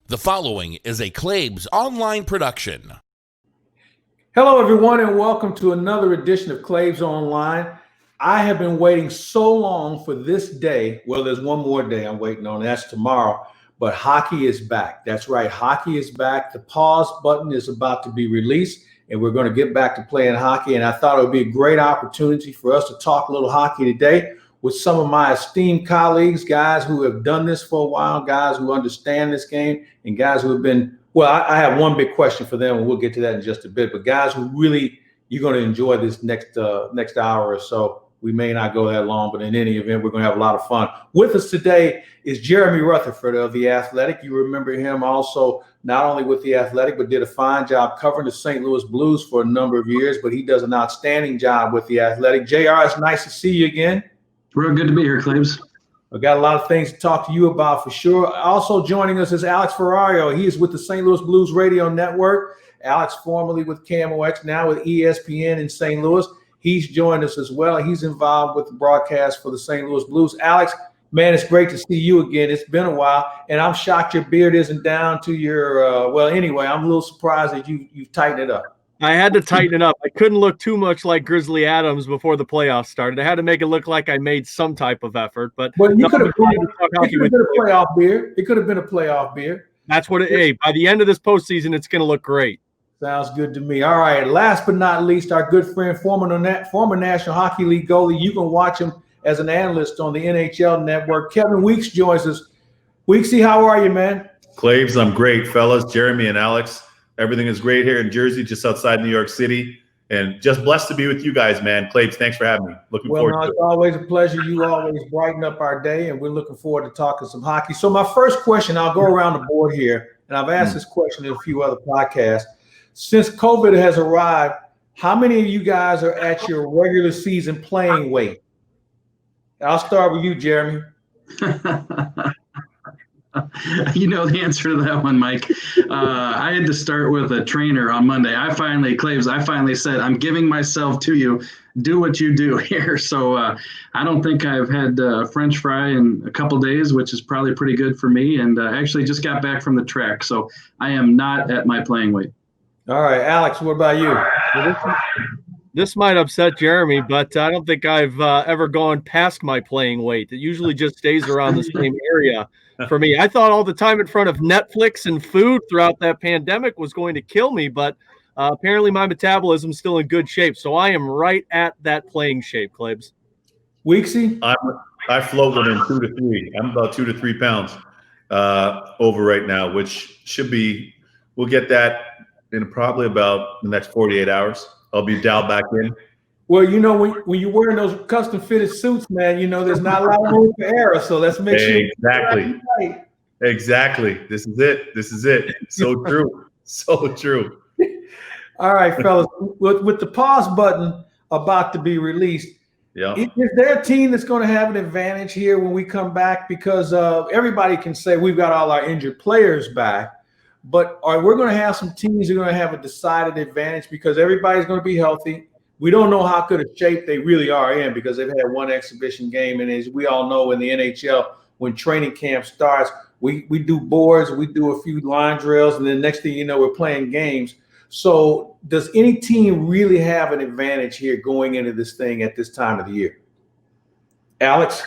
The following is a Claibs online production. Hello, everyone, and welcome to another edition of Claibs Online. I have been waiting so long for this day. Well, there's one more day I'm waiting on. That's tomorrow. But hockey is back. That's right. Hockey is back. The pause button is about to be released, and we're going to get back to playing hockey. And I thought it would be a great opportunity for us to talk a little hockey today with some of my esteemed colleagues, guys who have done this for a while, guys who understand this game, and guys who have been, well, I have one big question for them, and we'll get to that in just a bit, but guys who really, you're going to enjoy this next hour or so. We may not go that long, but in any event, we're going to have a lot of fun. With us today is Jeremy Rutherford of The Athletic. You remember him also not only with The Athletic, but did a fine job covering the St. Louis Blues for a number of years, but he does an outstanding job with The Athletic. JR, it's nice to see you again. Real good to be here, Claibs. I've got a lot of things to talk to you about for sure. Also joining us is Alex Ferrario. He is with the St. Louis Blues Radio Network. Alex, formerly with KMOX, now with ESPN in St. Louis. He's joined us as well. He's involved with the broadcast for the St. Louis Blues. Alex, man, it's great to see you again. It's been a while, and I'm shocked your beard isn't down to your well, anyway, I'm a little surprised that you've tightened it up. I had to tighten it up. I couldn't look too much like Grizzly Adams before the playoffs started. I had to make it look like I made some type of effort. But you could have been a playoff beer. It could have been a playoff beer. That's what it is. Hey, by the end of this postseason, it's going to look great. Sounds good to me. All right. Last but not least, our good friend, former National Hockey League goalie. You can watch him as an analyst on the NHL Network. Kevin Weeks joins us. Weeksy, how are you, man? Claibs, I'm great, fellas. Jeremy and Alex. Everything is great here in Jersey, just outside New York City. And just blessed to be with you guys, man. Claibs, thanks for having me. Looking forward to it. It's always a pleasure. You always brighten up our day, and we're looking forward to talking some hockey. So my first question, I'll go around the board here, and I've asked this question in a few other podcasts. Since COVID has arrived, how many of you guys are at your regular season playing weight? I'll start with you, Jeremy. You know the answer to that one, Mike. I had to start with a trainer on Monday. I finally said, I'm giving myself to you. Do what you do here. So I don't think I've had French fry in a couple days, which is probably pretty good for me. And actually just got back from the track. So I am not at my playing weight. All right, Alex, what about you? This might upset Jeremy, but I don't think I've ever gone past my playing weight. It usually just stays around the same area. For me, I thought all the time in front of Netflix and food throughout that pandemic was going to kill me, but apparently my metabolism's still in good shape. So I am right at that playing shape, Claibs. Weeksy? I float within 2 to 3. I'm about 2 to 3 pounds over right now, which should be, we'll get that in probably about the next 48 hours. I'll be dialed back in. Well, you know, when you're wearing those custom fitted suits, man, you know, there's not a lot of room for error. So let's make sure. Exactly. Right. Exactly. This is it. So true. So true. All right, fellas, with the pause button about to be released, is there a team that's going to have an advantage here when we come back? Because everybody can say we've got all our injured players back, but we're going to have some teams that are going to have a decided advantage because everybody's going to be healthy. We don't know how good a shape they really are in because they've had one exhibition game. And as we all know in the NHL, when training camp starts, we do boards, we do a few line drills, and then next thing you know, we're playing games. So does any team really have an advantage here going into this thing at this time of the year? Alex?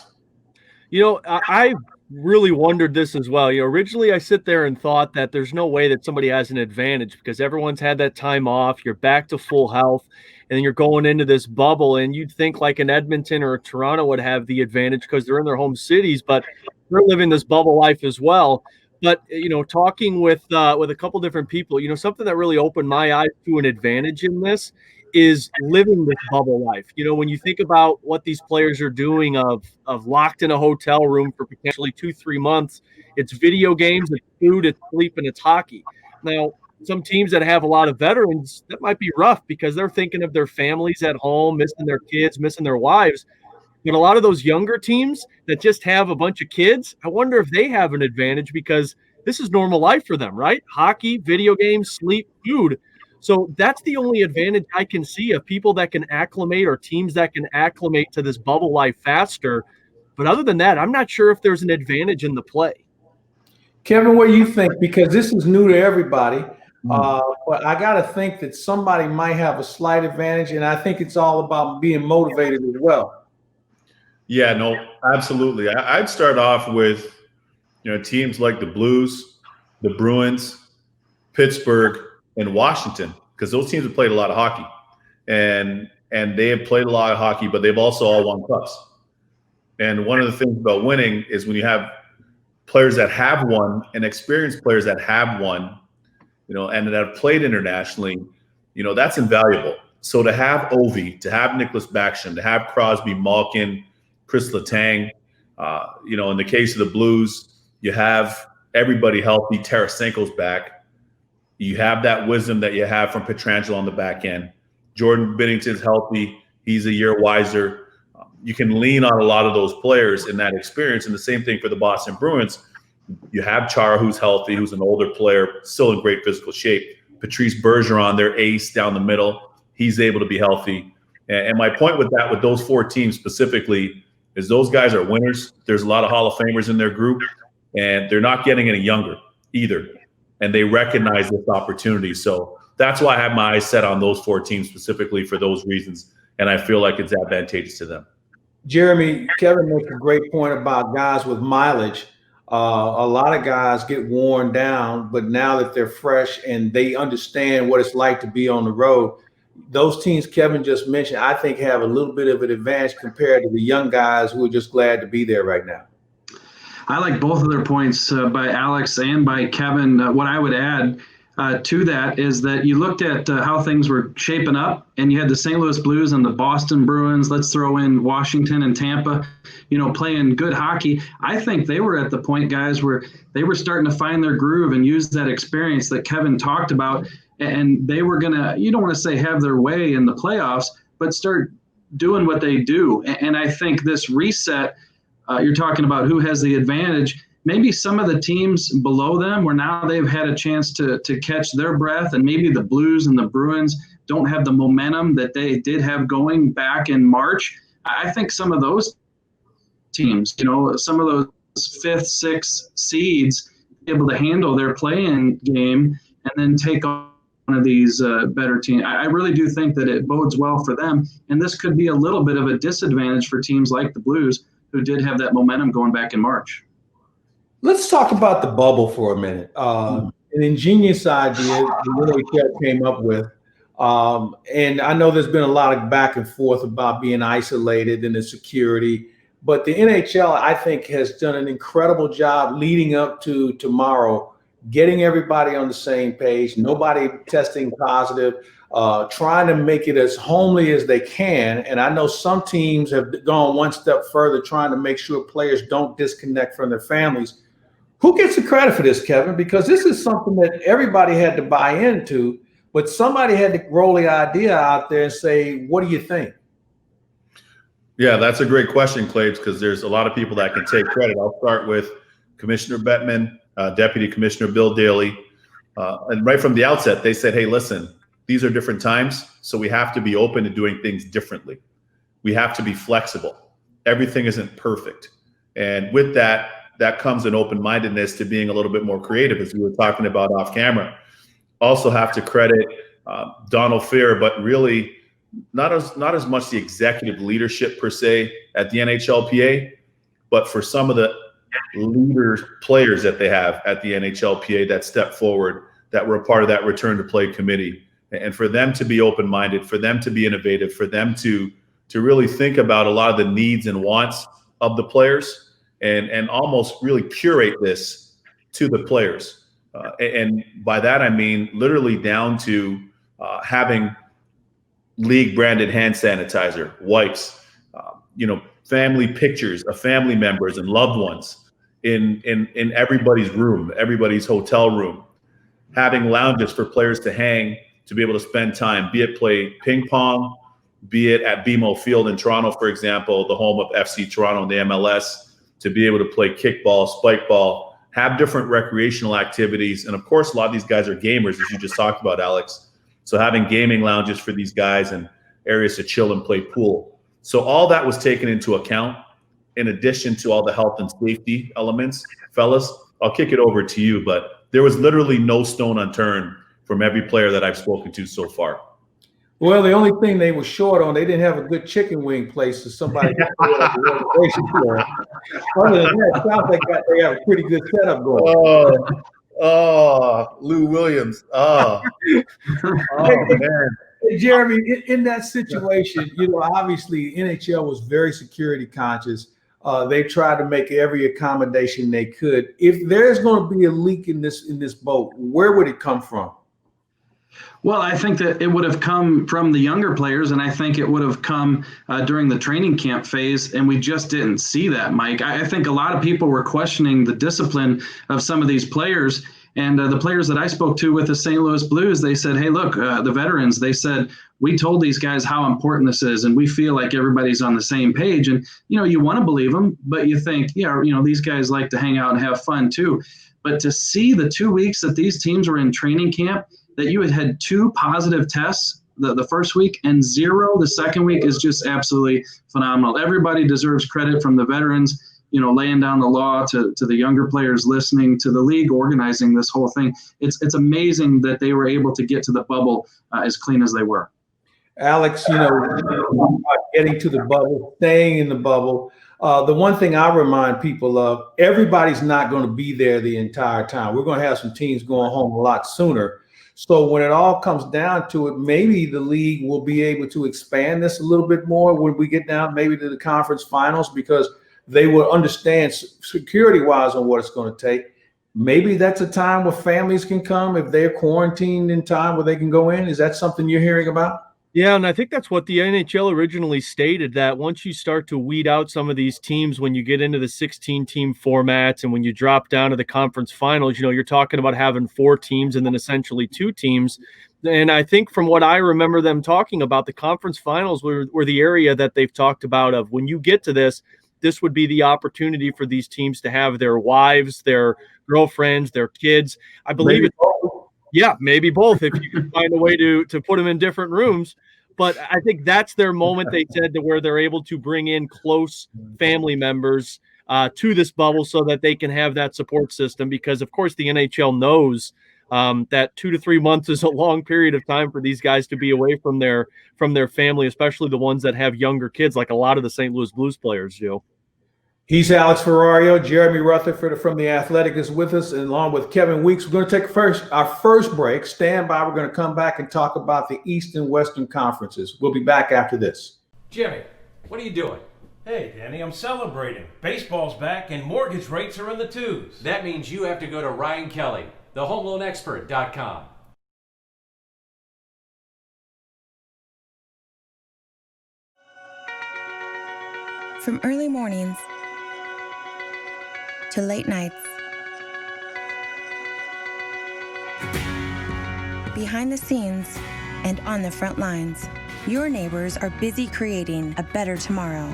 You know, I really wondered this as well. You know, originally I sit there and thought that there's no way that somebody has an advantage because everyone's had that time off. You're back to full health. And then you're going into this bubble, and you'd think like an Edmonton or a Toronto would have the advantage because they're in their home cities, but they're living this bubble life as well. But, you know, talking with a couple different people, you know, something that really opened my eyes to an advantage in this is living this bubble life. You know, when you think about what these players are doing of locked in a hotel room for potentially 2-3 months, it's video games, it's food, it's sleep, and it's hockey. Now, some teams that have a lot of veterans, that might be rough because they're thinking of their families at home, missing their kids, missing their wives. But a lot of those younger teams that just have a bunch of kids, I wonder if they have an advantage because this is normal life for them, right? Hockey, video games, sleep, food. So that's the only advantage I can see of people that can acclimate or teams that can acclimate to this bubble life faster. But other than that, I'm not sure if there's an advantage in the play. Kevin, what do you think? Because this is new to everybody. But I got to think that somebody might have a slight advantage, and I think it's all about being motivated as well. Yeah, no, absolutely. I'd start off with, teams like the Blues, the Bruins, Pittsburgh, and Washington, because those teams have played a lot of hockey, and they have played a lot of hockey, but they've also all won cups. And one of the things about winning is when you have players that have won and experienced players that have won, and that have played internationally, that's invaluable. So to have Ovi, to have Nicholas Backstrom, to have Crosby, Malkin, Chris Letang, in the case of the Blues, you have everybody healthy. Tarasenko's back. You have that wisdom that you have from Pietrangelo on the back end. Jordan Binnington's healthy. He's a year wiser. You can lean on a lot of those players in that experience. And the same thing for the Boston Bruins. You have Chara, who's healthy, who's an older player, still in great physical shape. Patrice Bergeron, their ace down the middle, he's able to be healthy. And my point with that, with those 4 teams specifically, is those guys are winners. There's a lot of Hall of Famers in their group, and they're not getting any younger either. And they recognize this opportunity. So that's why I have my eyes set on those 4 teams specifically for those reasons. And I feel like it's advantageous to them. Jeremy, Kevin makes a great point about guys with mileage. A lot of guys get worn down, but now that they're fresh and they understand what it's like to be on the road, those teams Kevin just mentioned, I think, have a little bit of an advantage compared to the young guys who are just glad to be there right now. I like both of their points by Alex and by Kevin. What I would add to that is that you looked at how things were shaping up, and you had the St. Louis Blues and the Boston Bruins. Let's throw in Washington and Tampa, playing good hockey. I think they were at the point, guys, where they were starting to find their groove and use that experience that Kevin talked about. And they were going to, you don't want to say have their way in the playoffs, but start doing what they do. And I think this reset, you're talking about who has the advantage. Maybe some of the teams below them where now they've had a chance to catch their breath, and maybe the Blues and the Bruins don't have the momentum that they did have going back in March. I think some of those teams, some of those 5th, 6th seeds able to handle their play-in game and then take on one of these better teams. I really do think that it bodes well for them, and this could be a little bit of a disadvantage for teams like the Blues who did have that momentum going back in March. Let's talk about the bubble for a minute. An ingenious idea the NHL came up with. And I know there's been a lot of back and forth about being isolated and the security, but the NHL, I think, has done an incredible job leading up to tomorrow, getting everybody on the same page, nobody testing positive, trying to make it as homely as they can. And I know some teams have gone one step further, trying to make sure players don't disconnect from their families. Who gets the credit for this, Kevin? Because this is something that everybody had to buy into, but somebody had to roll the idea out there and say, what do you think? Yeah, that's a great question, Claibs, because there's a lot of people that can take credit. I'll start with Commissioner Bettman, Deputy Commissioner Bill Daley. And right from the outset, they said, hey, listen, these are different times, so we have to be open to doing things differently. We have to be flexible. Everything isn't perfect. And with that comes an open-mindedness to being a little bit more creative, as we were talking about off camera. Also have to credit Donald Fair, but really not as much the executive leadership per se at the NHLPA, but for some of the players that they have at the NHLPA that stepped forward, that were a part of that return to play committee. And for them to be open-minded, for them to be innovative, for them to really think about a lot of the needs and wants of the players, and almost really curate this to the players. And by that, I mean literally down to having league-branded hand sanitizer, wipes, family pictures of family members and loved ones in everybody's room, everybody's hotel room, having lounges for players to hang, to be able to spend time, be it play ping pong, be it at BMO Field in Toronto, for example, the home of FC Toronto in the MLS, to be able to play kickball, spike ball, have different recreational activities. And of course, a lot of these guys are gamers, as you just talked about, Alex. So having gaming lounges for these guys and areas to chill and play pool. So all that was taken into account, in addition to all the health and safety elements, fellas. I'll kick it over to you. But there was literally no stone unturned from every player that I've spoken to so far. Well, the only thing they were short on, they didn't have a good chicken wing place, so somebody could put up a reservation for it. Other than that, it sounds like they have a pretty good setup going. Lou Williams. Oh man. Hey, Jeremy, in that situation, obviously NHL was very security conscious. They tried to make every accommodation they could. If there's going to be a leak in this boat, where would it come from? Well, I think that it would have come from the younger players, and I think it would have come during the training camp phase, and we just didn't see that, Mike. I think a lot of people were questioning the discipline of some of these players, and the players that I spoke to with the St. Louis Blues, they said, hey, look, the veterans, they said, we told these guys how important this is, and we feel like everybody's on the same page. And, you want to believe them, but you think, these guys like to hang out and have fun too. But to see the 2 weeks that these teams were in training camp, that you had 2 positive tests the first week and 0 the second week is just absolutely phenomenal. Everybody deserves credit, from the veterans, laying down the law, to the younger players listening, to the league organizing this whole thing. It's amazing that they were able to get to the bubble as clean as they were. Alex, getting to the bubble, staying in the bubble. The one thing I remind people of, everybody's not going to be there the entire time. We're going to have some teams going home a lot sooner. So when it all comes down to it, maybe the league will be able to expand this a little bit more when we get down maybe to the conference finals, because they will understand security-wise on what it's going to take. Maybe that's a time where families can come if they're quarantined in time where they can go in. Is that something you're hearing about? Yeah, and I think that's what the NHL originally stated, that once you start to weed out some of these teams, when you get into the 16-team formats and when you drop down to the conference finals, you're talking about having 4 teams and then essentially 2 teams. And I think from what I remember them talking about, the conference finals were the area that they've talked about of, when you get to this would be the opportunity for these teams to have their wives, their girlfriends, their kids. I believe it's yeah, maybe both, if you can find a way to put them in different rooms. But I think that's their moment, they said, to where they're able to bring in close family members to this bubble so that they can have that support system. Because, of course, the NHL knows that 2 to 3 months is a long period of time for these guys to be away from their family, especially the ones that have younger kids, like a lot of the St. Louis Blues players do. He's Alex Ferrario. Jeremy Rutherford from The Athletic is with us, and along with Kevin Weeks. We're going to take our first break. Stand by. We're going to come back and talk about the East and Western conferences. We'll be back after this. Jimmy, what are you doing? Hey, Danny, I'm celebrating. Baseball's back and mortgage rates are in the 2s. That means you have to go to Ryan Kelly, thehomeloanexpert.com. From early mornings to late nights, behind the scenes and on the front lines, your neighbors are busy creating a better tomorrow.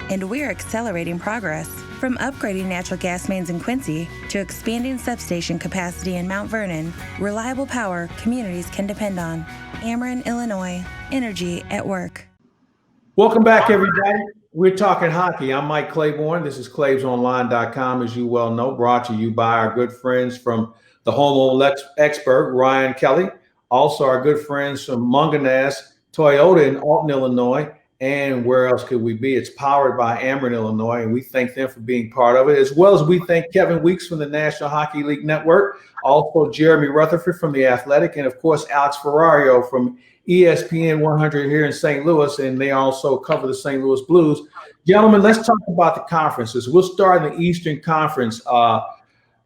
And we're accelerating progress, from upgrading natural gas mains in Quincy to expanding substation capacity in Mount Vernon. Reliable power communities can depend on. Ameren, Illinois, energy at work. Welcome back, everybody. We're talking hockey. I'm Mike Claiborne. This is ClaibsOnline.com, as you well know, brought to you by our good friends from the Home Loan Expert, Ryan Kelly. Also, our good friends from Munganess Toyota in Alton, Illinois. And where else could we be? It's powered by Ameren, Illinois, and we thank them for being part of it, as well as we thank Kevin Weeks from the National Hockey League Network, also Jeremy Rutherford from The Athletic, and, of course, Alex Ferrario from ESPN 100 here in St. Louis, and they also cover the St. Louis Blues. Gentlemen, let's talk about the conferences. We'll start in the Eastern Conference.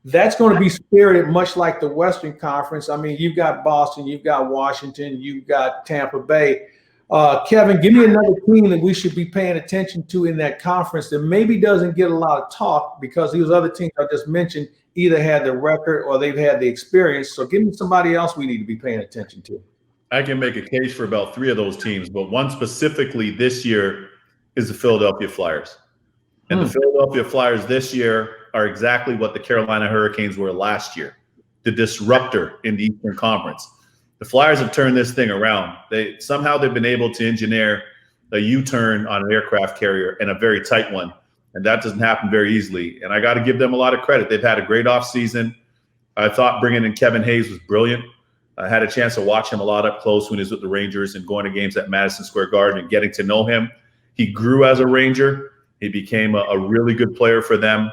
That's going to be spirited much like the Western Conference. I mean, you've got Boston, you've got Washington, you've got Tampa Bay. Kevin, give me another team that we should be paying attention to in that conference that maybe doesn't get a lot of talk, because these other teams I just mentioned either had the record or they've had the experience. So give me somebody else we need to be paying attention to. I can make a case for about 3 of those teams, but one specifically this year is the Philadelphia Flyers. And the Philadelphia Flyers this year are exactly what the Carolina Hurricanes were last year, the disruptor in the Eastern Conference. The Flyers have turned this thing around. They've been able to engineer a U-turn on an aircraft carrier, and a very tight one, and that doesn't happen very easily. And I got to give them a lot of credit. They've had a great offseason. I thought bringing in Kevin Hayes was brilliant. I had a chance to watch him a lot up close when he was with the Rangers and going to games at Madison Square Garden and getting to know him. He grew as a Ranger. He became a really good player for them.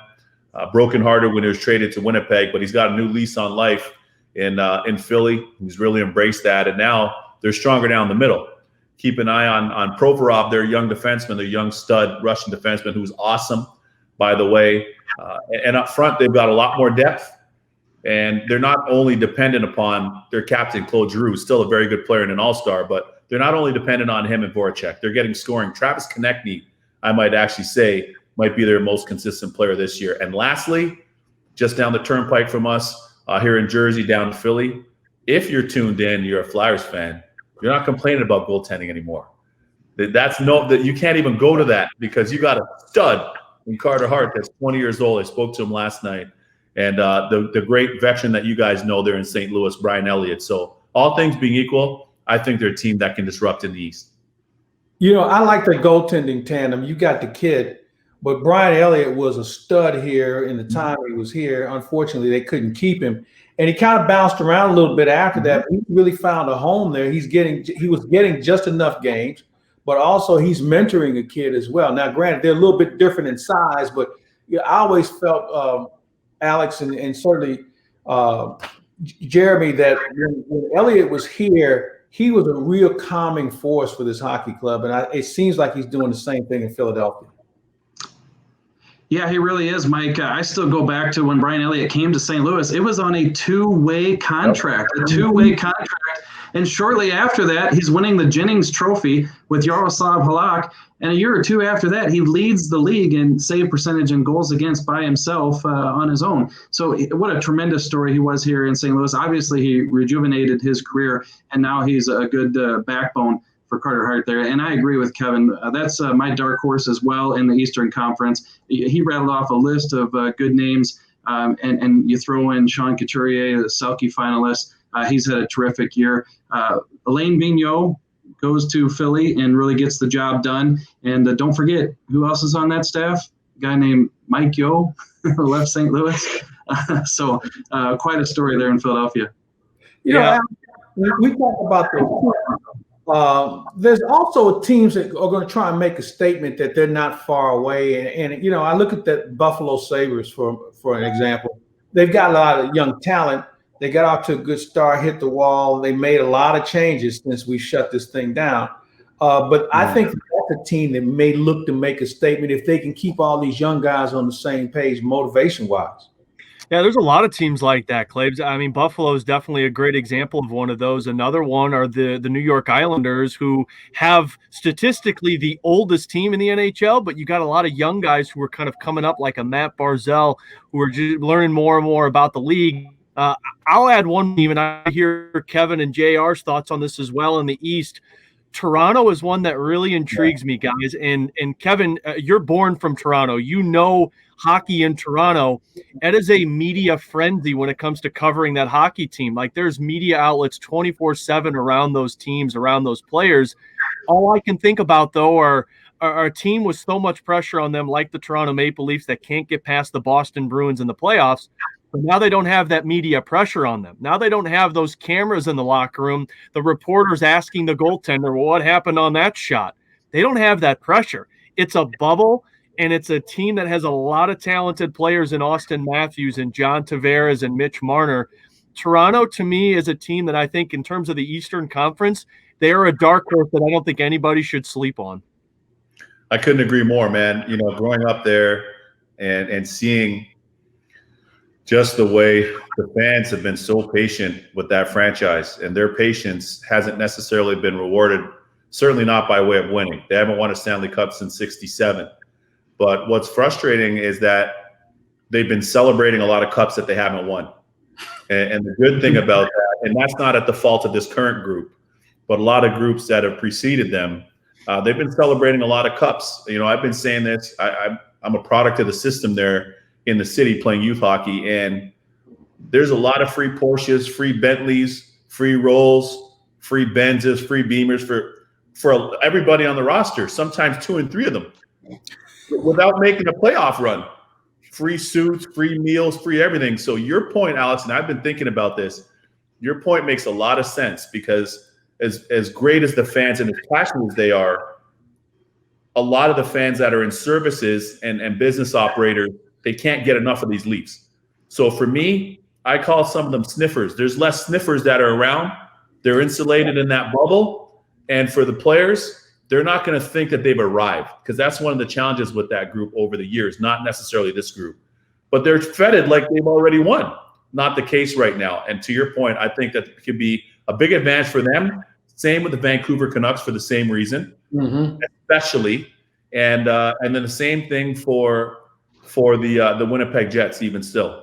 Brokenhearted when he was traded to Winnipeg, but he's got a new lease on life in Philly. He's really embraced that, and now they're stronger down the middle. Keep an eye on Provorov, their young defenseman, their young stud Russian defenseman, who's awesome, by the way. And up front, they've got a lot more depth, and they're not only dependent upon their captain, Claude Giroux, who's still a very good player and an all-star, but they're not only dependent on him and Voracek. They're getting scoring. Travis Konechny, I might actually say, might be their most consistent player this year. And lastly, just down the turnpike from us here in Jersey, down to Philly, if you're tuned in, you're a Flyers fan, you're not complaining about goaltending anymore. That you can't even go to that because you got a stud in Carter Hart that's 20 years old. I spoke to him last night. And the great veteran that you guys know there in St. Louis, Brian Elliott. So all things being equal, I think they're a team that can disrupt in the East. I like the goaltending tandem. You got the kid, but Brian Elliott was a stud here in the time he was here. Unfortunately, they couldn't keep him. And he kind of bounced around a little bit after that. He really found a home there. He was getting just enough games, but also he's mentoring a kid as well. Now, granted, they're a little bit different in size, but I always felt Alex and certainly Jeremy, that when Elliott was here, he was a real calming force for this hockey club. And it seems like he's doing the same thing in Philadelphia. Yeah, he really is, Mike. I still go back to when Brian Elliott came to St. Louis. It was on a two-way contract, And shortly after that, he's winning the Jennings Trophy with Yaroslav Halak. And a year or two after that, he leads the league in save percentage and goals against by himself on his own. So what a tremendous story he was here in St. Louis. Obviously, he rejuvenated his career, and now he's a good backbone for Carter Hart there. And I agree with Kevin. That's my dark horse as well in the Eastern Conference. He rattled off a list of good names, and you throw in Sean Couturier, the Selke finalist. He's had a terrific year. Alain Vigneault goes to Philly and really gets the job done. And don't forget, who else is on that staff? A guy named Mike Yeo left St. Louis. So quite a story there in Philadelphia. We talk about there's also teams that are going to try and make a statement that they're not far away. And I look at that Buffalo Sabres for an example. They've got a lot of young talent. They got off to a good start, hit the wall. They made a lot of changes since we shut this thing down. But I think that's a team that may look to make a statement if they can keep all these young guys on the same page motivation-wise. Yeah, there's a lot of teams like that, Claibs. I mean, Buffalo is definitely a great example of one of those. Another one are the New York Islanders, who have statistically the oldest team in the NHL, but you got a lot of young guys who are kind of coming up, like a Matt Barzal, who are just learning more and more about the league. I'll add one team, and I hear Kevin and JR's thoughts on this as well in the East. Toronto is one that really intrigues me, guys. And Kevin, you're born from Toronto. You know hockey in Toronto. It is a media frenzy when it comes to covering that hockey team. Like, there's media outlets 24/7 around those teams, around those players. All I can think about, though, are a team with so much pressure on them, like the Toronto Maple Leafs, that can't get past the Boston Bruins in the playoffs. But now they don't have that media pressure on them. Now they don't have those cameras in the locker room, the reporters asking the goaltender, well, what happened on that shot? They don't have that pressure. It's a bubble, and it's a team that has a lot of talented players in Austin Matthews and John Tavares and Mitch Marner. Toronto, to me, is a team that I think, in terms of the Eastern Conference, they are a dark horse that I don't think anybody should sleep on. I couldn't agree more, man. Growing up there and seeing just the way the fans have been so patient with that franchise, and their patience hasn't necessarily been rewarded, certainly not by way of winning. They haven't won a Stanley Cup since '67. But what's frustrating is that they've been celebrating a lot of cups that they haven't won. And the good thing about that, and that's not at the fault of this current group, but a lot of groups that have preceded them, they've been celebrating a lot of cups. I've been saying this. I'm a product of the system there in the city playing youth hockey, and there's a lot of free Porsches, free Bentleys, free Rolls, free Benzes, free Beamers for everybody on the roster, sometimes 2 and 3 of them. without making a playoff run. Free suits, free meals, free everything. So your point, Alex, and I've been thinking about this, your point makes a lot of sense because as great as the fans and as passionate as they are, a lot of the fans that are in services and business operators, they can't get enough of these leaves. So for me, I call some of them sniffers. There's less sniffers that are around. They're insulated in that bubble. And for the players, they're not going to think that they've arrived, because that's one of the challenges with that group over the years, not necessarily this group. But they're feted like they've already won. Not the case right now. And to your point, I think that could be a big advantage for them. Same with the Vancouver Canucks for the same reason, especially. And then the same thing for the Winnipeg Jets, even still.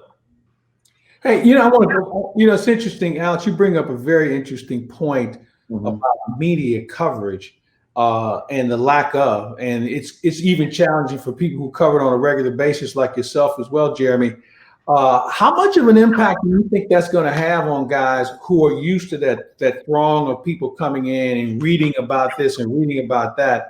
Hey, I want to go, it's interesting, Alex, you bring up a very interesting point about media coverage and the lack of, and it's even challenging for people who cover it on a regular basis like yourself as well, Jeremy. How much of an impact do you think that's going to have on guys who are used to that throng of people coming in and reading about this and reading about that?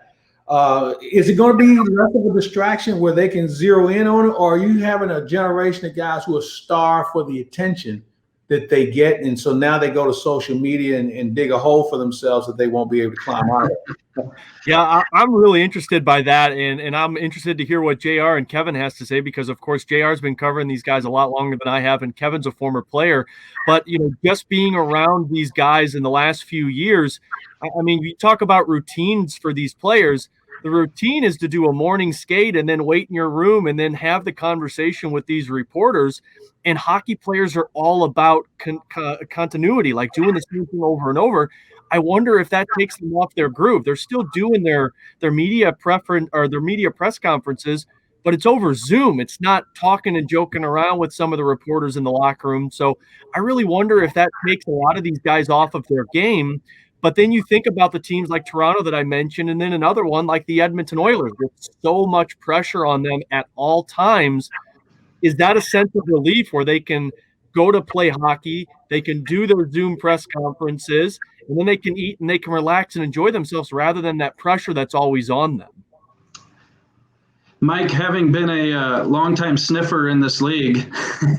Is it going to be less of a distraction where they can zero in on it, or are you having a generation of guys who are starved for the attention that they get, and so now they go to social media and dig a hole for themselves that they won't be able to climb out of? Yeah, I'm really interested by that, and I'm interested to hear what JR and Kevin has to say, because of course JR's been covering these guys a lot longer than I have, and Kevin's a former player. But just being around these guys in the last few years, I mean, you talk about routines for these players. The routine is to do a morning skate and then wait in your room and then have the conversation with these reporters. And hockey players are all about continuity, like doing the same thing over and over. I wonder if that takes them off their groove. They're still doing their media preference or their media press conferences, but it's over Zoom. It's not talking and joking around with some of the reporters in the locker room. So I really wonder if that takes a lot of these guys off of their game. But then you think about the teams like Toronto that I mentioned, and then another one like the Edmonton Oilers with so much pressure on them at all times. Is that a sense of relief where they can go to play hockey, they can do their Zoom press conferences, and then they can eat and they can relax and enjoy themselves rather than that pressure that's always on them? Mike, having been a longtime sniffer in this league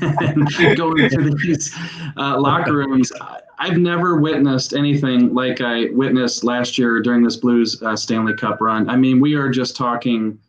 and going to these locker rooms, I've never witnessed anything like I witnessed last year during this Blues Stanley Cup run. I mean, we are just talking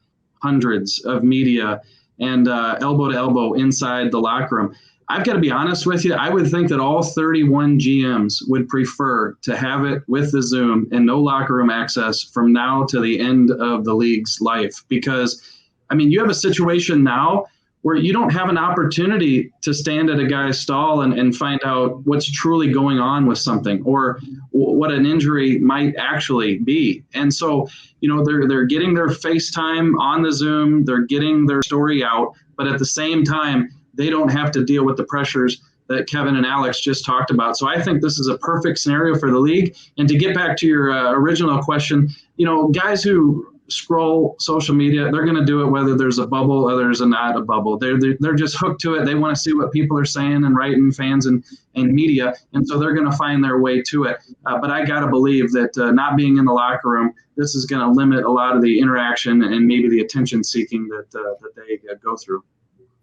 hundreds of media and elbow to elbow inside the locker room. I've got to be honest with you. I would think that all 31 GMs would prefer to have it with the Zoom and no locker room access from now to the end of the league's life. Because, I mean, you have a situation now where you don't have an opportunity to stand at a guy's stall and find out what's truly going on with something or what an injury might actually be. And so, they're getting their FaceTime on the Zoom, they're getting their story out, but at the same time, they don't have to deal with the pressures that Kevin and Alex just talked about. So I think this is a perfect scenario for the league. And to get back to your original question, guys who scroll social media, they're going to do it whether there's a bubble or there's not a bubble. They're just hooked to it. They want to see what people are saying and writing, fans and media. And so they're going to find their way to it. But I got to believe that not being in the locker room, this is going to limit a lot of the interaction and maybe the attention seeking that they go through.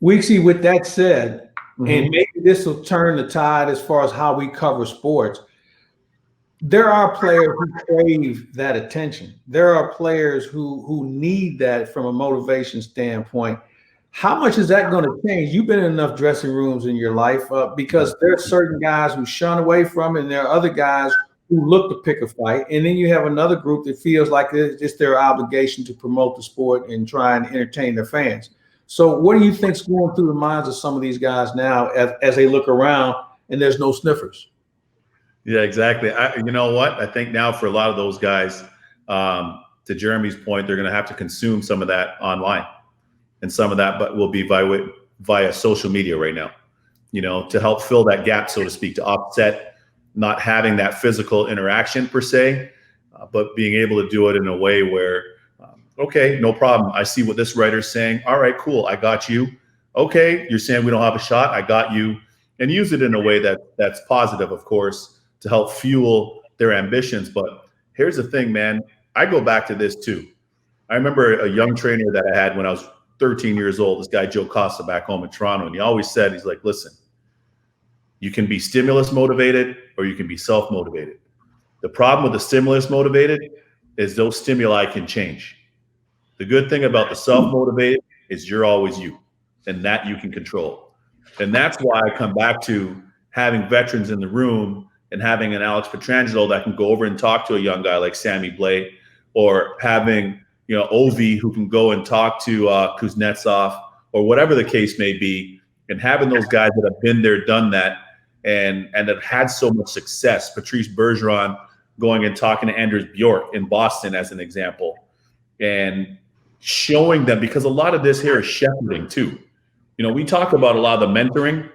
Weeksy, with that said, and maybe this will turn the tide as far as how we cover sports, there are players who crave that attention. There are players who need that from a motivation standpoint. How much is that going to change? You've been in enough dressing rooms in your life because there are certain guys who shun away from it, and there are other guys who look to pick a fight. And then you have another group that feels like it's their obligation to promote the sport and try and entertain their fans. So what do you think's going through the minds of some of these guys now as they look around and there's no sniffers? Yeah, exactly. You know what? I think now for a lot of those guys, to Jeremy's point, they're going to have to consume some of that online, and some of that but will be via social media right now, to help fill that gap, so to speak, to offset not having that physical interaction per se, but being able to do it in a way where, okay, no problem. I see what this writer's saying. All right, cool. I got you. Okay, you're saying we don't have a shot. I got you. And use it in a way that's positive, of course, to help fuel their ambitions. But here's the thing, man. I go back to this too. I remember a young trainer that I had when I was 13 years old, this guy, Joe Costa, back home in Toronto. And he always said, he's like, listen, you can be stimulus motivated or you can be self-motivated. The problem with the stimulus motivated is those stimuli can change. The good thing about the self-motivated is you're always you, and that you can control. And that's why I come back to having veterans in the room and having an Alex Petrangelo that can go over and talk to a young guy like Sammy Blais, or having, you know, Ovi who can go and talk to Kuznetsov, or whatever the case may be, and having those guys that have been there, done that, and have had so much success. Patrice Bergeron going and talking to Anders Bjork in Boston as an example, and showing them, because a lot of this here is shepherding too. You know, we talk about a lot of the mentoring.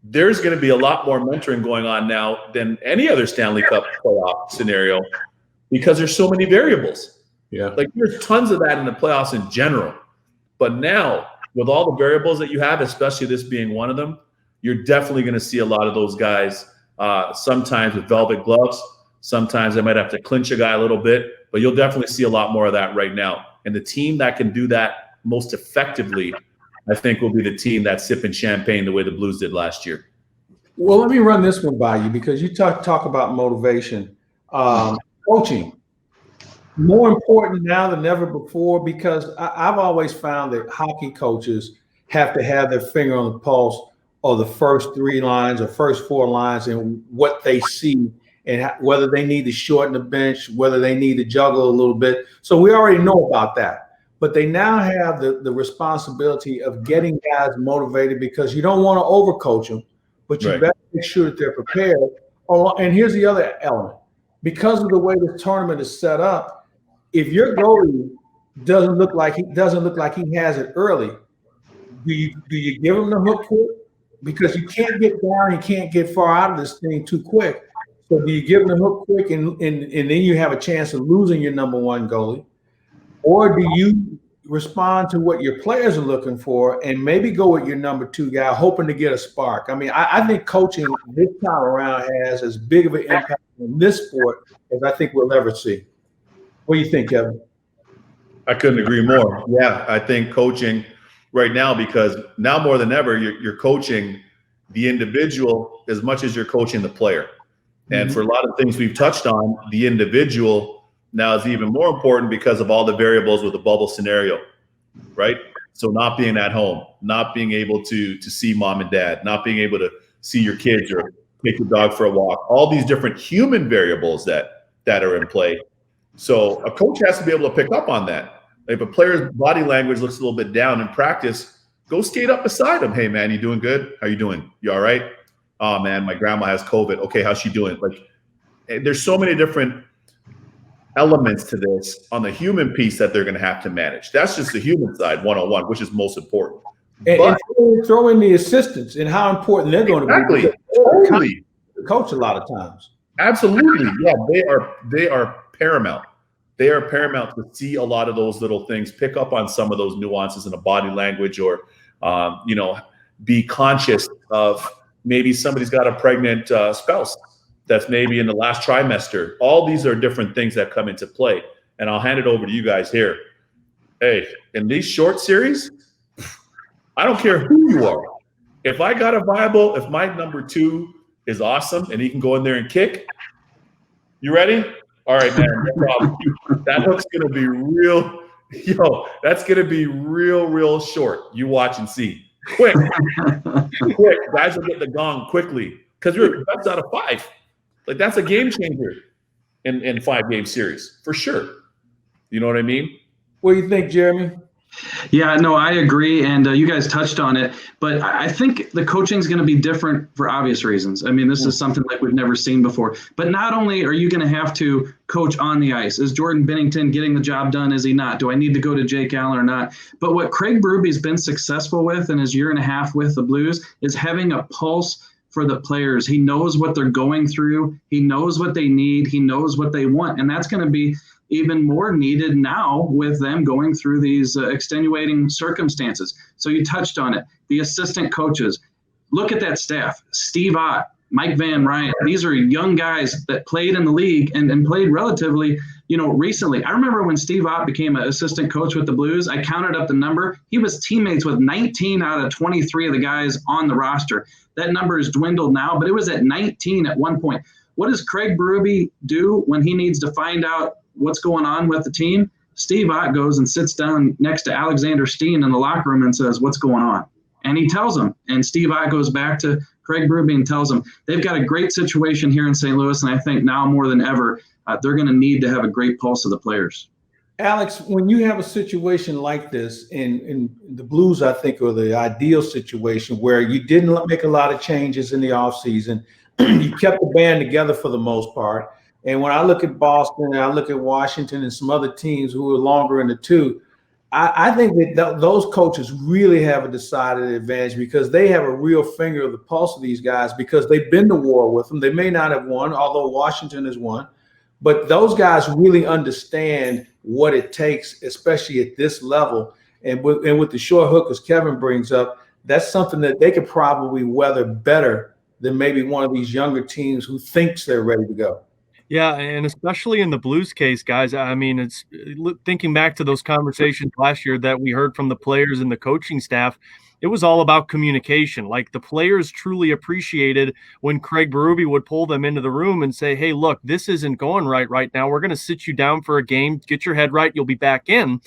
There's going to be a lot more mentoring going on now than any other Stanley Cup playoff scenario, because there's so many variables. Yeah. Like there's tons of that in the playoffs in general. But now with all the variables that you have, especially this being one of them, you're definitely going to see a lot of those guys sometimes with velvet gloves. Sometimes they might have to clinch a guy a little bit, but you'll definitely see a lot more of that right now. And the team that can do that most effectively, I think, will be the team that's sipping champagne the way the Blues did last year. Well, let me run this one by you, because you talk about motivation. Coaching, more important now than ever before, because I've always found that hockey coaches have to have their finger on the pulse of the first 3 lines or first 4 lines and what they see, and whether they need to shorten the bench, whether they need to juggle a little bit. So we already know about that. But they now have the responsibility of getting guys motivated, because you don't want to overcoach them, but you better make sure that they're prepared. And here's the other element. Because of the way the tournament is set up, if your goalie doesn't look like he has it early, do you give him the hook quick? Because you can't get down, you can't get far out of this thing too quick. So do you give him the hook quick and then you have a chance of losing your number 1 goalie? Or do you respond to what your players are looking for and maybe go with your number 2 guy, hoping to get a spark? I mean, I think coaching this time around has as big of an impact on this sport as I think we'll ever see. What do you think, Kevin? I couldn't agree more. Yeah, I think coaching right now, because now more than ever, you're coaching the individual as much as you're coaching the player. And for a lot of things we've touched on, the individual now is even more important because of all the variables with the bubble scenario, right? So not being at home, not being able to see mom and dad, not being able to see your kids or take your dog for a walk, all these different human variables that are in play. So a coach has to be able to pick up on that. If a player's body language looks a little bit down in practice, go skate up beside him. Hey, man, you doing good? How you doing? You all right? Oh, man, my grandma has COVID. Okay, how's she doing? Like, there's so many different elements to this on the human piece that they're going to have to manage. That's just the human side, one-on-one, which is most important. And throw in the assistants and how important they're going to be. Totally. Coach a lot of times. Absolutely. Yeah, they are paramount. They are paramount to see a lot of those little things, pick up on some of those nuances in the body language, or, be conscious of maybe somebody's got a pregnant spouse that's maybe in the last trimester. All these are different things that come into play. And I'll hand it over to you guys here. Hey, in these short series, I don't care who you are. If I got if my number 2 is awesome and he can go in there and kick, you ready? All right, man, no problem. That hook's going to be that's going to be real short. You watch and see. Quick. Guys will get the gong quickly, because that's out of 5. Like, that's a game changer in 5-game series for sure. You know what I mean? What do you think, Jeremy? Yeah, no, I agree. And you guys touched on it, but I think the coaching is going to be different for obvious reasons. I mean, this is something like we've never seen before. But not only are you going to have to coach on the ice, is Jordan Binnington getting the job done? Is he not? Do I need to go to Jake Allen or not? But what Craig Berube's been successful with in his 1.5 years with the Blues is having a pulse for the players. He knows what they're going through. He knows what they need. He knows what they want. And that's going to be even more needed now with them going through these extenuating circumstances. So you touched on it. The assistant coaches, look at that staff. Steve Ott, Mike Van Ryan. These are young guys that played in the league and played relatively, recently. I remember when Steve Ott became an assistant coach with the Blues, I counted up the number. He was teammates with 19 out of 23 of the guys on the roster. That number has dwindled now, but it was at 19 at one point. What does Craig Berube do when he needs to find out what's going on with the team? Steve Ott goes and sits down next to Alexander Steen in the locker room and says, what's going on? And he tells him. And Steve Ott goes back to Craig Berube and tells him they've got a great situation here in St. Louis, and I think now more than ever, they're going to need to have a great pulse of the players. Alex, when you have a situation like this, in the Blues, I think, are the ideal situation where you didn't make a lot of changes in the offseason. You kept the band together for the most part. And when I look at Boston and I look at Washington and some other teams who are longer in the tooth, I think that those coaches really have a decided advantage because they have a real finger of the pulse of these guys because they've been to war with them. They may not have won, although Washington has won. But those guys really understand what it takes, especially at this level. And with the short hook, as Kevin brings up, that's something that they could probably weather better than maybe one of these younger teams who thinks they're ready to go. Yeah, and especially in the Blues case, guys, I mean, it's thinking back to those conversations last year that we heard from the players and the coaching staff, it was all about communication. Like the players truly appreciated when Craig Berube would pull them into the room and say, hey, look, this isn't going right now. We're going to sit you down for a game, get your head right, you'll be back in.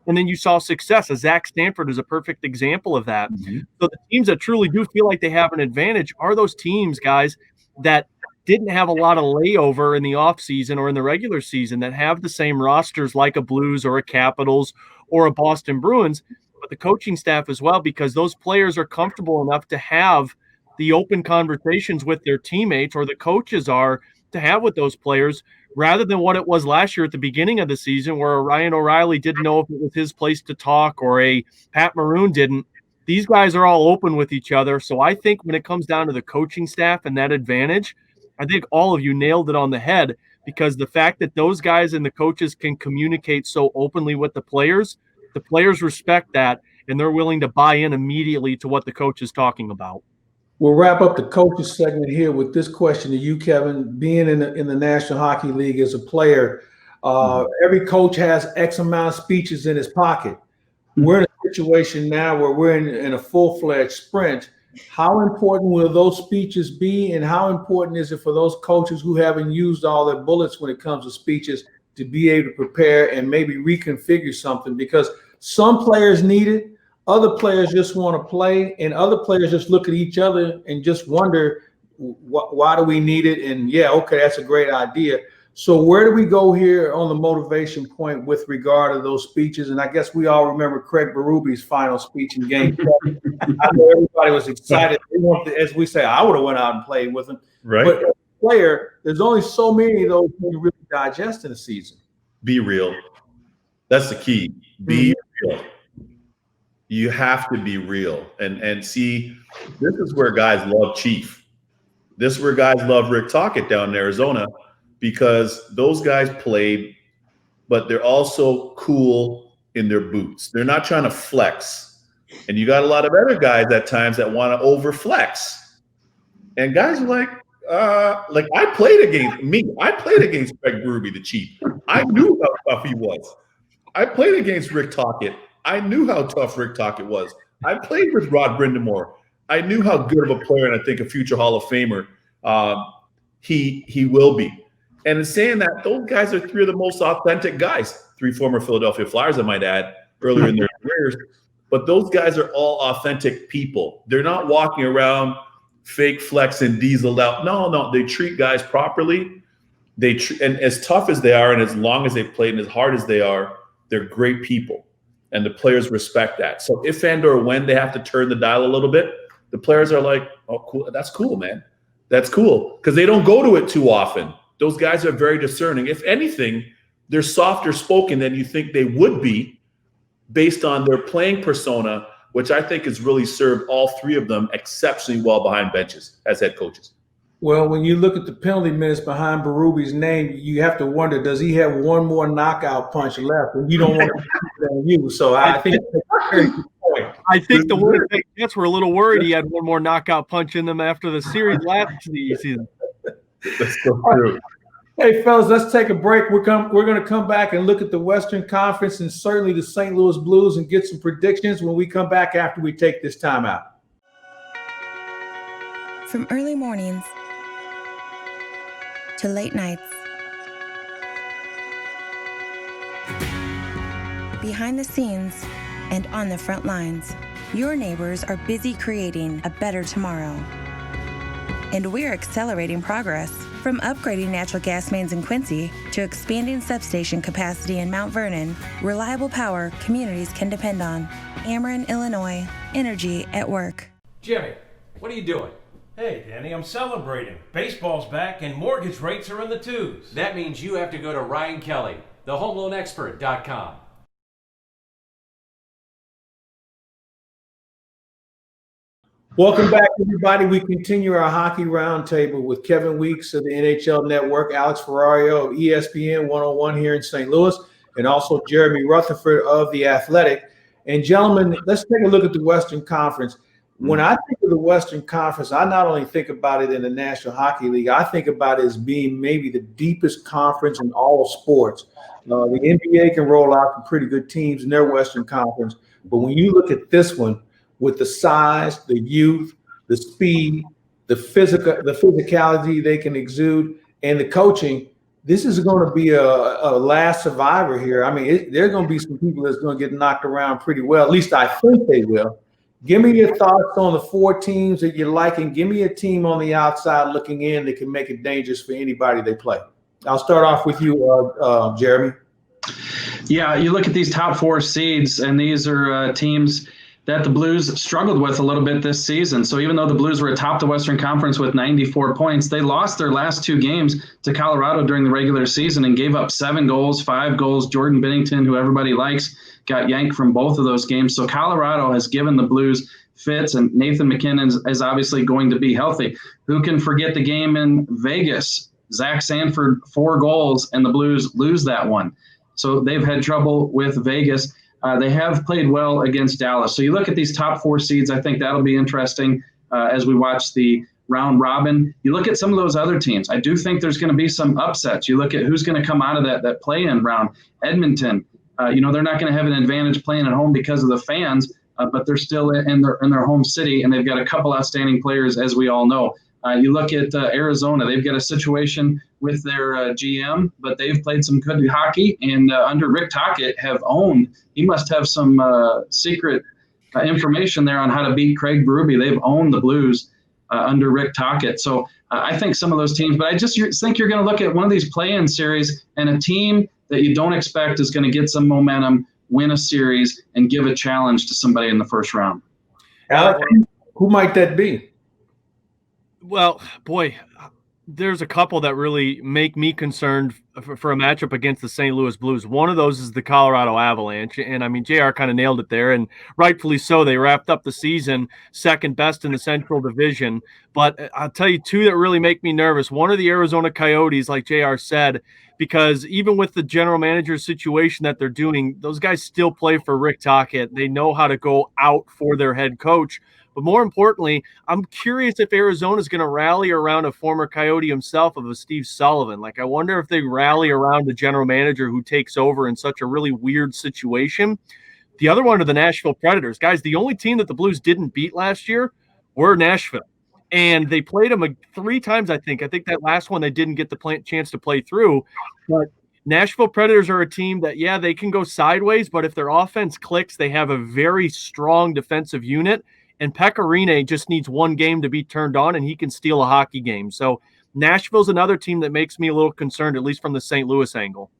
And then you saw success. Zach Stanford is a perfect example of that. Mm-hmm. So the teams that truly do feel like they have an advantage are those teams, guys, that didn't have a lot of layover in the offseason or in the regular season, that have the same rosters like a Blues or a Capitals or a Boston Bruins, but the coaching staff as well, because those players are comfortable enough to have the open conversations with their teammates, or the coaches are to have with those players, rather than what it was last year at the beginning of the season where Ryan O'Reilly didn't know if it was his place to talk or a Pat Maroon didn't. These guys are all open with each other. So I think when it comes down to the coaching staff and that advantage, I think all of you nailed it on the head, because the fact that those guys and the coaches can communicate so openly with the players respect that, and they're willing to buy in immediately to what the coach is talking about. We'll wrap up the coaches segment here with this question to you, Kevin. Being in the National Hockey League as a player, every coach has X amount of speeches in his pocket. We're in a situation now where we're in a full-fledged sprint. How important will those speeches be, and how important is it for those coaches who haven't used all their bullets when it comes to speeches to be able to prepare and maybe reconfigure something? Because some players need it, other players just want to play, and other players just look at each other and just wonder, why do we need it? And yeah, okay, that's a great idea. So where do we go here on the motivation point with regard to those speeches? And I guess we all remember Craig Berube's final speech in Game 7. I know everybody was excited. They wanted to, as we say, I would have went out and played with him. Right. But as a player, there's only so many of those you really digest in a season. Be real. That's the key. Be real. You have to be real. And see, this is where guys love Chief. This is where guys love Rick Tocchet down in Arizona, because those guys played, but they're also cool in their boots. They're not trying to flex. And you got a lot of other guys at times that want to over flex. And guys are like I played against Craig Berube, the Chief. I knew how tough he was. I played against Rick Tocchet. I knew how tough Rick Tocchet was. I played with Rod Brindamore. I knew how good of a player, and I think a future Hall of Famer he will be. And in saying that, those guys are three of the most authentic guys. 3 former Philadelphia Flyers, I might add, earlier in their careers. But those guys are all authentic people. They're not walking around fake flex and diesel out. No, they treat guys properly. And as tough as they are, and as long as they've played and as hard as they are, they're great people. And the players respect that. So if and or when they have to turn the dial a little bit, the players are like, oh, cool. That's cool, man. That's cool. Because they don't go to it too often. Those guys are very discerning. If anything, they're softer spoken than you think they would be based on their playing persona, which I think has really served all three of them exceptionally well behind benches as head coaches. Well, when you look at the penalty minutes behind Berube's name, you have to wonder, does he have one more knockout punch left? And you don't want to put that on you. So I think that's a very good point. I think the Winnipeg Jets were a little worried he had one more knockout punch in them after the series last season. That's so true. Hey, fellas, let's take a break. We're going to come back and look at the Western Conference and certainly the St. Louis Blues and get some predictions when we come back after we take this time out. From early mornings to late nights, behind the scenes and on the front lines, your neighbors are busy creating a better tomorrow. And we're accelerating progress, from upgrading natural gas mains in Quincy to expanding substation capacity in Mount Vernon. Reliable power communities can depend on. Ameren, Illinois. Energy at work. Jimmy, what are you doing? Hey, Danny, I'm celebrating. Baseball's back and mortgage rates are in the twos. That means you have to go to Ryan Kelly, thehomeloanexpert.com. Welcome back, everybody. We continue our hockey roundtable with Kevin Weeks of the NHL Network, Alex Ferrario of ESPN 101 here in St. Louis, and also Jeremy Rutherford of The Athletic. And gentlemen, let's take a look at the Western Conference. When I think of the Western Conference, I not only think about it in the National Hockey League, I think about it as being maybe the deepest conference in all sports. The NBA can roll out some pretty good teams in their Western Conference, but when you look at this one, with the size, the youth, the speed, the physicality they can exude, and the coaching, this is going to be a last survivor here. I mean, there are going to be some people that's going to get knocked around pretty well. At least I think they will. Give me your thoughts on the four teams that you like, and give me a team on the outside looking in that can make it dangerous for anybody they play. I'll start off with you, Jeremy. Yeah, you look at these top four seeds, and these are teams that the Blues struggled with a little bit this season. So even though the Blues were atop the Western Conference with 94 points, they lost their last two games to Colorado during the regular season and gave up 7 goals, 5 goals. Jordan Binnington, who everybody likes, got yanked from both of those games. So Colorado has given the Blues fits, and Nathan McKinnon is obviously going to be healthy. Who can forget the game in Vegas? Zach Sanford, 4 goals, and the Blues lose that one. So they've had trouble with Vegas. They have played well against Dallas. So you look at these top 4 seeds, I think that'll be interesting as we watch the round robin. You look at some of those other teams. I do think there's going to be some upsets. You look at who's going to come out of that play-in round. Edmonton, they're not going to have an advantage playing at home because of the fans, but they're still in their home city, and they've got a couple outstanding players, as we all know. You look at Arizona. They've got a situation with their GM, but they've played some good hockey, and under Rick Tocchet have owned. He must have some secret information there on how to beat Craig Berube. They've owned the Blues under Rick Tocchet. So I think some of those teams, but I just think you're going to look at one of these play-in series, and a team that you don't expect is going to get some momentum, win a series, and give a challenge to somebody in the first round. Alex, who might that be? Well, boy, there's a couple that really make me concerned for a matchup against the St. Louis Blues. One of those is the Colorado Avalanche. And I mean, JR kind of nailed it there, and rightfully so. They wrapped up the season second best in the Central Division. But I'll tell you two that really make me nervous. One are the Arizona Coyotes, like JR said, because even with the general manager situation that they're doing, those guys still play for Rick Tocchet. They know how to go out for their head coach. But more importantly, I'm curious if Arizona is going to rally around a former Coyote himself, of a Steve Sullivan. Like, I wonder if they rally around the general manager who takes over in such a really weird situation. The other one are the Nashville Predators. Guys, the only team that the Blues didn't beat last year were Nashville. And they played them 3 times, I think. I think that last one they didn't get the chance to play through. But Nashville Predators are a team that, yeah, they can go sideways, but if their offense clicks, they have a very strong defensive unit. And Pekka Rinne just needs one game to be turned on, and he can steal a hockey game. So Nashville's another team that makes me a little concerned, at least from the St. Louis angle.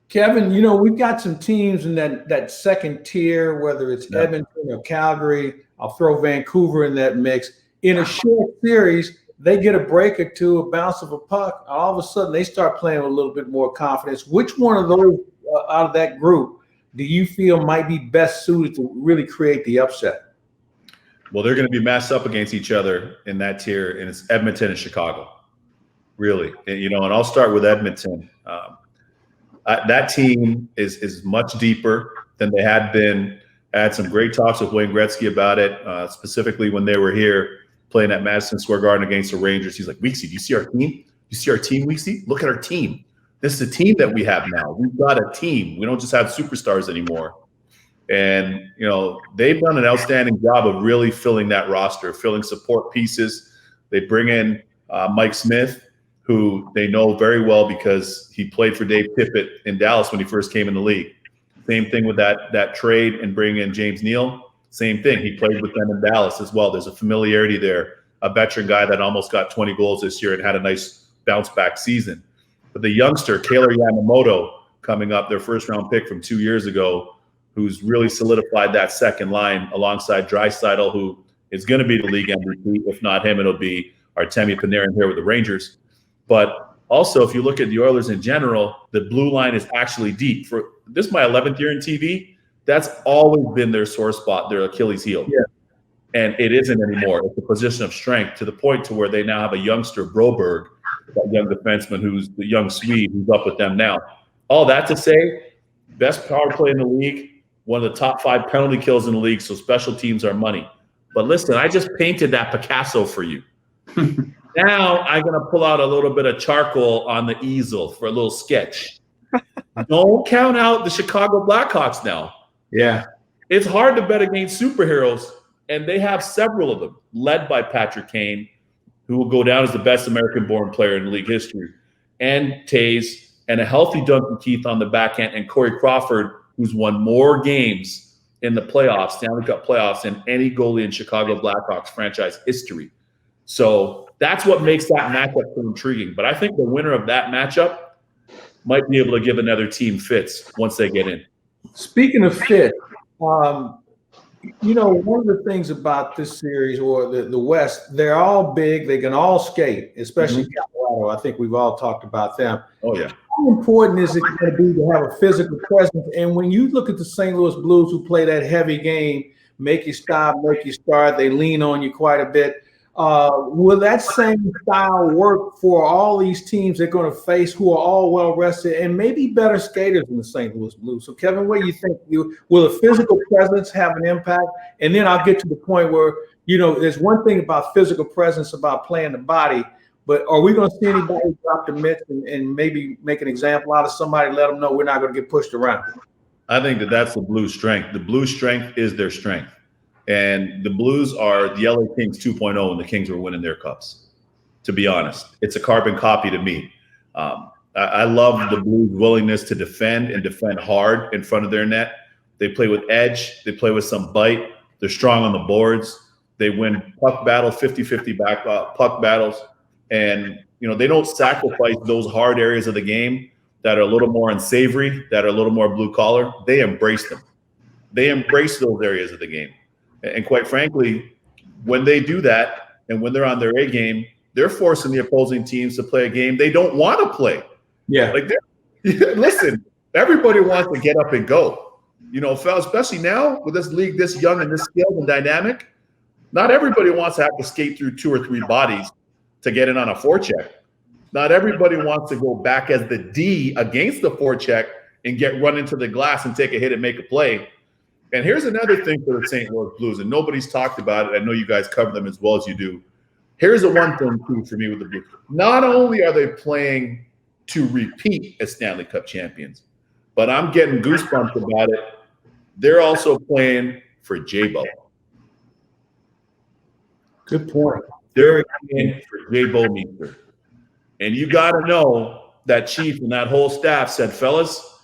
Kevin, we've got some teams in that second tier, whether it's Edmonton or Calgary. I'll throw Vancouver in that mix. In a short series, they get a break or two, a bounce of a puck. All of a sudden, they start playing with a little bit more confidence. Which one of those out of that group do you feel might be best suited to really create the upset? Well, they're going to be matched up against each other in that tier, and it's Edmonton and Chicago, really. And I'll start with Edmonton. That team is much deeper than they had been I had some great talks with Wayne Gretzky about it, specifically when they were here playing at Madison Square Garden against the Rangers. He's like, Weeksy, do you see our team? You see our team, Weeksy? Look at our team. This is a team that we have now. We've got a team. We don't just have superstars anymore. And, they've done an outstanding job of really filling that roster, filling support pieces. They bring in Mike Smith, who they know very well because he played for Dave Tippett in Dallas when he first came in the league. Same thing with that trade and bringing in James Neal. Same thing. He played with them in Dallas as well. There's a familiarity there. A veteran guy that almost got 20 goals this year and had a nice bounce back season. But the youngster, Kaylor Yamamoto, coming up, their first round pick from 2 years ago, who's really solidified that second line alongside Draisaitl, who is going to be the league MVP. If not him, it'll be Artemi Panarin here with the Rangers. But also, if you look at the Oilers in general, the blue line is actually deep. This is my 11th year in TV. That's always been their sore spot, their Achilles heel. Yeah. And it isn't anymore. It's a position of strength to the point to where they now have a youngster, Broberg, that young defenseman who's the young Swede who's up with them now. All that to say, best power play in the league, one of the top 5 penalty kills in the league, so special teams are money. But listen, I just painted that Picasso for you. Now I'm going to pull out a little bit of charcoal on the easel for a little sketch. Don't count out the Chicago Blackhawks now. Yeah. It's hard to bet against superheroes, and they have several of them, led by Patrick Kane, who will go down as the best American-born player in league history, and Taves, and a healthy Duncan Keith on the back end, and Corey Crawford, who's won more games in the playoffs, Stanley Cup playoffs, than any goalie in Chicago Blackhawks franchise history. So that's what makes that matchup so intriguing. But I think the winner of that matchup might be able to give another team fits once they get in. Speaking of fit, one of the things about this series or the West, they're all big. They can all skate, especially Colorado. I think we've all talked about them. Oh, yeah. How important is it going to be to have a physical presence? And when you look at the St. Louis Blues, who play that heavy game, make you stop, make you start, they lean on you quite a bit. Will that same style work for all these teams they're going to face who are all well-rested and maybe better skaters than the St. Louis Blues? So, Kevin, what do you think? Will a physical presence have an impact? And then I'll get to the point where, there's one thing about physical presence, about playing the body, but are we going to see anybody drop the mitts and maybe make an example out of somebody, let them know we're not going to get pushed around? I think that's the Blues' strength. The Blues' strength is their strength. And the Blues are the LA Kings 2.0 when the Kings were winning their cups, to be honest. It's a carbon copy to me. I love the Blues' willingness to defend and defend hard in front of their net. They play with edge. They play with some bite. They're strong on the boards. They win puck battles, 50-50 back puck battles. And, they don't sacrifice those hard areas of the game that are a little more unsavory, that are a little more blue collar. They embrace them. They embrace those areas of the game. And quite frankly, when they do that and when they're on their A game, they're forcing the opposing teams to play a game they don't want to play. Yeah. Listen, everybody wants to get up and go. Especially now with this league this young and this skilled and dynamic, not everybody wants to have to skate through 2 or 3 bodies to get in on a forecheck. Not everybody wants to go back as the D against the forecheck and get run into the glass and take a hit and make a play. And here's another thing for the St. Louis Blues, and nobody's talked about it. I know you guys cover them as well as you do. Here's the one thing, too, for me with the Blues. Not only are they playing to repeat as Stanley Cup champions, but I'm getting goosebumps about it. They're also playing for J-Bo. Good point. They're playing for J-Bo Meester. And you got to know that Chief and that whole staff said, fellas,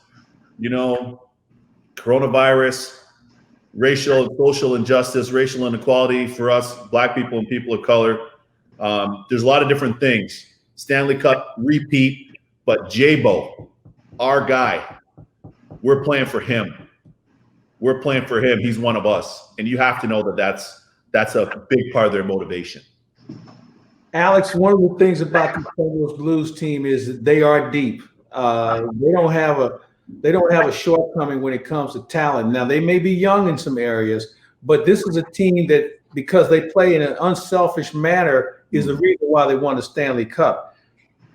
coronavirus, racial and social injustice, racial inequality for us, Black people and people of color. There's a lot of different things. Stanley Cup repeat, but J-Bo, our guy, we're playing for him. We're playing for him. He's one of us. And you have to know that that's a big part of their motivation. Alex, one of the things about the St. Louis Blues team is that they are deep. They don't have a shortcoming when it comes to talent. Now, they may be young in some areas, but this is a team that, because they play in an unselfish manner, is the reason why they won the Stanley Cup.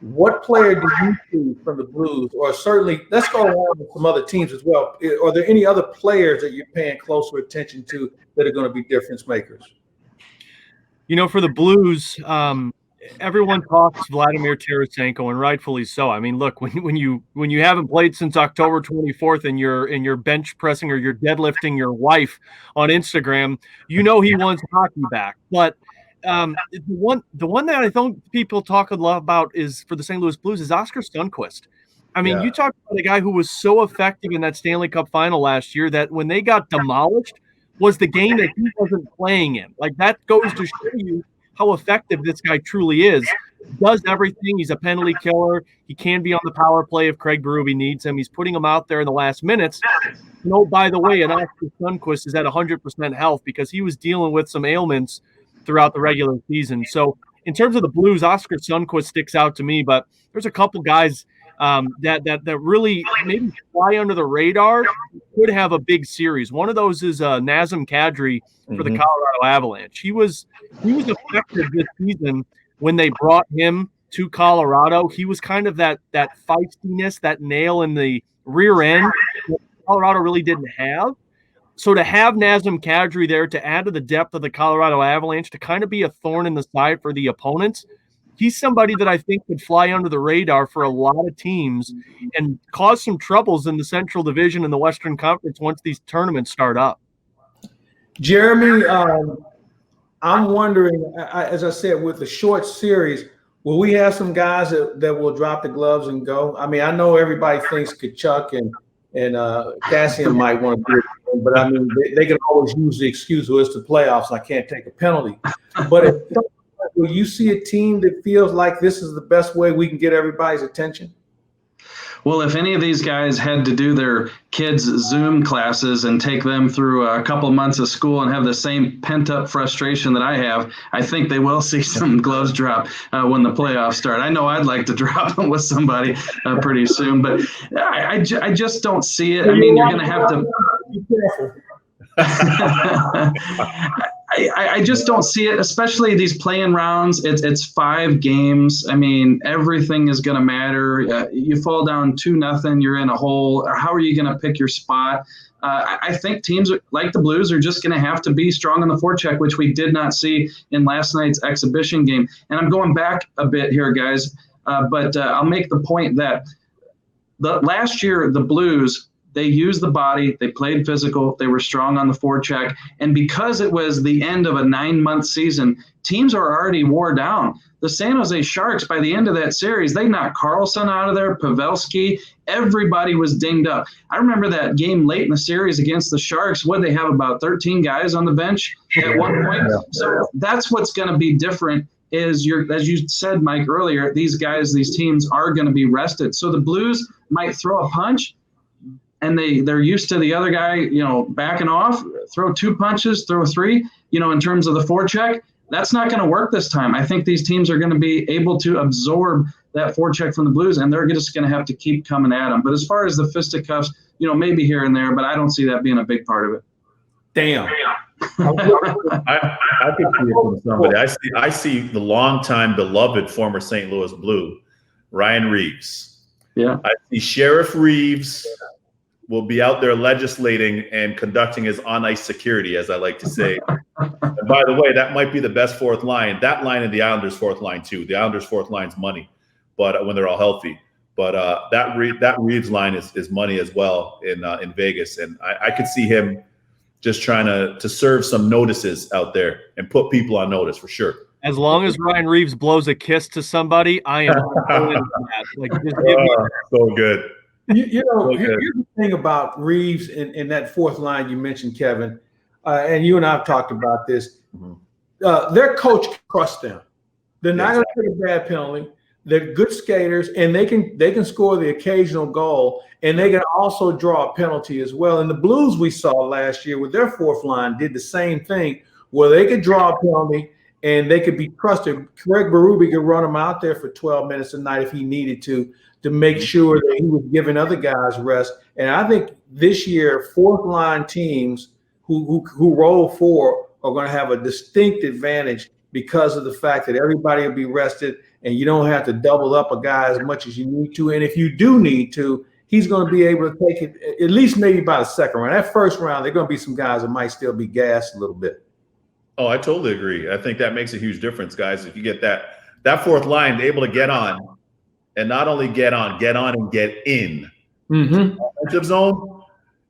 What player do you see from the Blues, or certainly let's go around with some other teams as well? Are there any other players that you're paying closer attention to that are going to be difference makers? For the Blues, everyone talks Vladimir Tarasenko, and rightfully so. I mean, look, when you haven't played since October 24th, and you're bench pressing or you're deadlifting your wife on Instagram, he wants hockey back. But the one that I think people talk a lot about is for the St. Louis Blues is Oscar Sundqvist. I mean, you talk about a guy who was so effective in that Stanley Cup final last year that when they got demolished was the game that he wasn't playing in. Like, that goes to show you how effective this guy truly is. Does everything. He's a penalty killer. He can be on the power play if Craig Berube needs him. He's putting him out there in the last minutes. By the way, and Oscar Sundqvist is at 100% health because he was dealing with some ailments throughout the regular season. So in terms of the Blues, Oscar Sundqvist sticks out to me, but there's a couple guys that really maybe fly under the radar, could have a big series. One of those is Nazem Kadri for the Colorado Avalanche. He was effective this season when they brought him to Colorado. He was kind of that feistiness, that nail in the rear end that Colorado really didn't have. So to have Nazem Kadri there to add to the depth of the Colorado Avalanche, to kind of be a thorn in the side for the opponents, he's somebody that I think could fly under the radar for a lot of teams and cause some troubles in the Central Division and the Western Conference once these tournaments start up. Jeremy, I'm wondering, as I said, with the short series, will we have some guys that will drop the gloves and go? I mean, I know everybody thinks Kachuk and Cassian might want to do it, but I mean, they can always use the excuse, well, it's the playoffs, I can't take a penalty. But will you see a team that feels like this is the best way we can get everybody's attention? Well, if any of these guys had to do their kids' Zoom classes and take them through a couple months of school and have the same pent-up frustration that I have, I think they will see some gloves drop when the playoffs start. I know I'd like to drop them with somebody pretty soon, but I just don't see it. I mean, you're going to have to – I just don't see it, especially these play-in rounds. It's 5 games. I mean, everything is going to matter. You fall down 2-0, you're in a hole. How are you going to pick your spot? I think teams like the Blues are just going to have to be strong on the forecheck, which we did not see in last night's exhibition game. And I'm going back a bit here, guys, but I'll make the point that last year the Blues – they used the body, they played physical, they were strong on the forecheck. And because it was the end of a 9-month season, teams are already wore down. The San Jose Sharks, by the end of that series, they knocked Carlson out of there, Pavelski, everybody was dinged up. I remember that game late in the series against the Sharks. What, they have about 13 guys on the bench at one point? So that's what's going to be different is, as you said, Mike, earlier, these guys, these teams are going to be rested. So the Blues might throw a punch, and they're used to the other guy, backing off, throw 2 punches, throw 3, in terms of the forecheck. That's not going to work this time. I think these teams are going to be able to absorb that forecheck from the Blues, and they're just going to have to keep coming at them. But as far as the fisticuffs, maybe here and there, but I don't see that being a big part of it. Damn. I could see it from somebody. I see the longtime beloved former St. Louis Blue, Ryan Reeves. Yeah. I see Sheriff Reeves will be out there legislating and conducting his on-ice security, as I like to say. And by the way, that might be the best fourth line. That line and the Islanders' fourth line, too. The Islanders' fourth line's money, but when they're all healthy. But that Reeves line is money as well in Vegas. And I could see him just trying to serve some notices out there and put people on notice for sure. As long as Ryan Reeves blows a kiss to somebody, I am all in for that. Like, just give me so good. Here's the thing about Reeves in that fourth line you mentioned, Kevin, and you and I have talked about this. Their coach trusts them. They're not going to take a bad penalty. They're good skaters, and they can score the occasional goal, and they can also draw a penalty as well. And the Blues we saw last year with their fourth line did the same thing, where they could draw a penalty and they could be trusted. Craig Berube could run them out there for 12 minutes a night if he needed to make sure that he was giving other guys rest. And I think this year, fourth line teams who roll 4 are going to have a distinct advantage because of the fact that everybody will be rested and you don't have to double up a guy as much as you need to. And if you do need to, he's going to be able to take it at least maybe by the second round. That first round, there are going to be some guys that might still be gassed a little bit. Oh, I totally agree. I think that makes a huge difference, guys. If you get that fourth line able to get on, and not only get on and get in the offensive zone,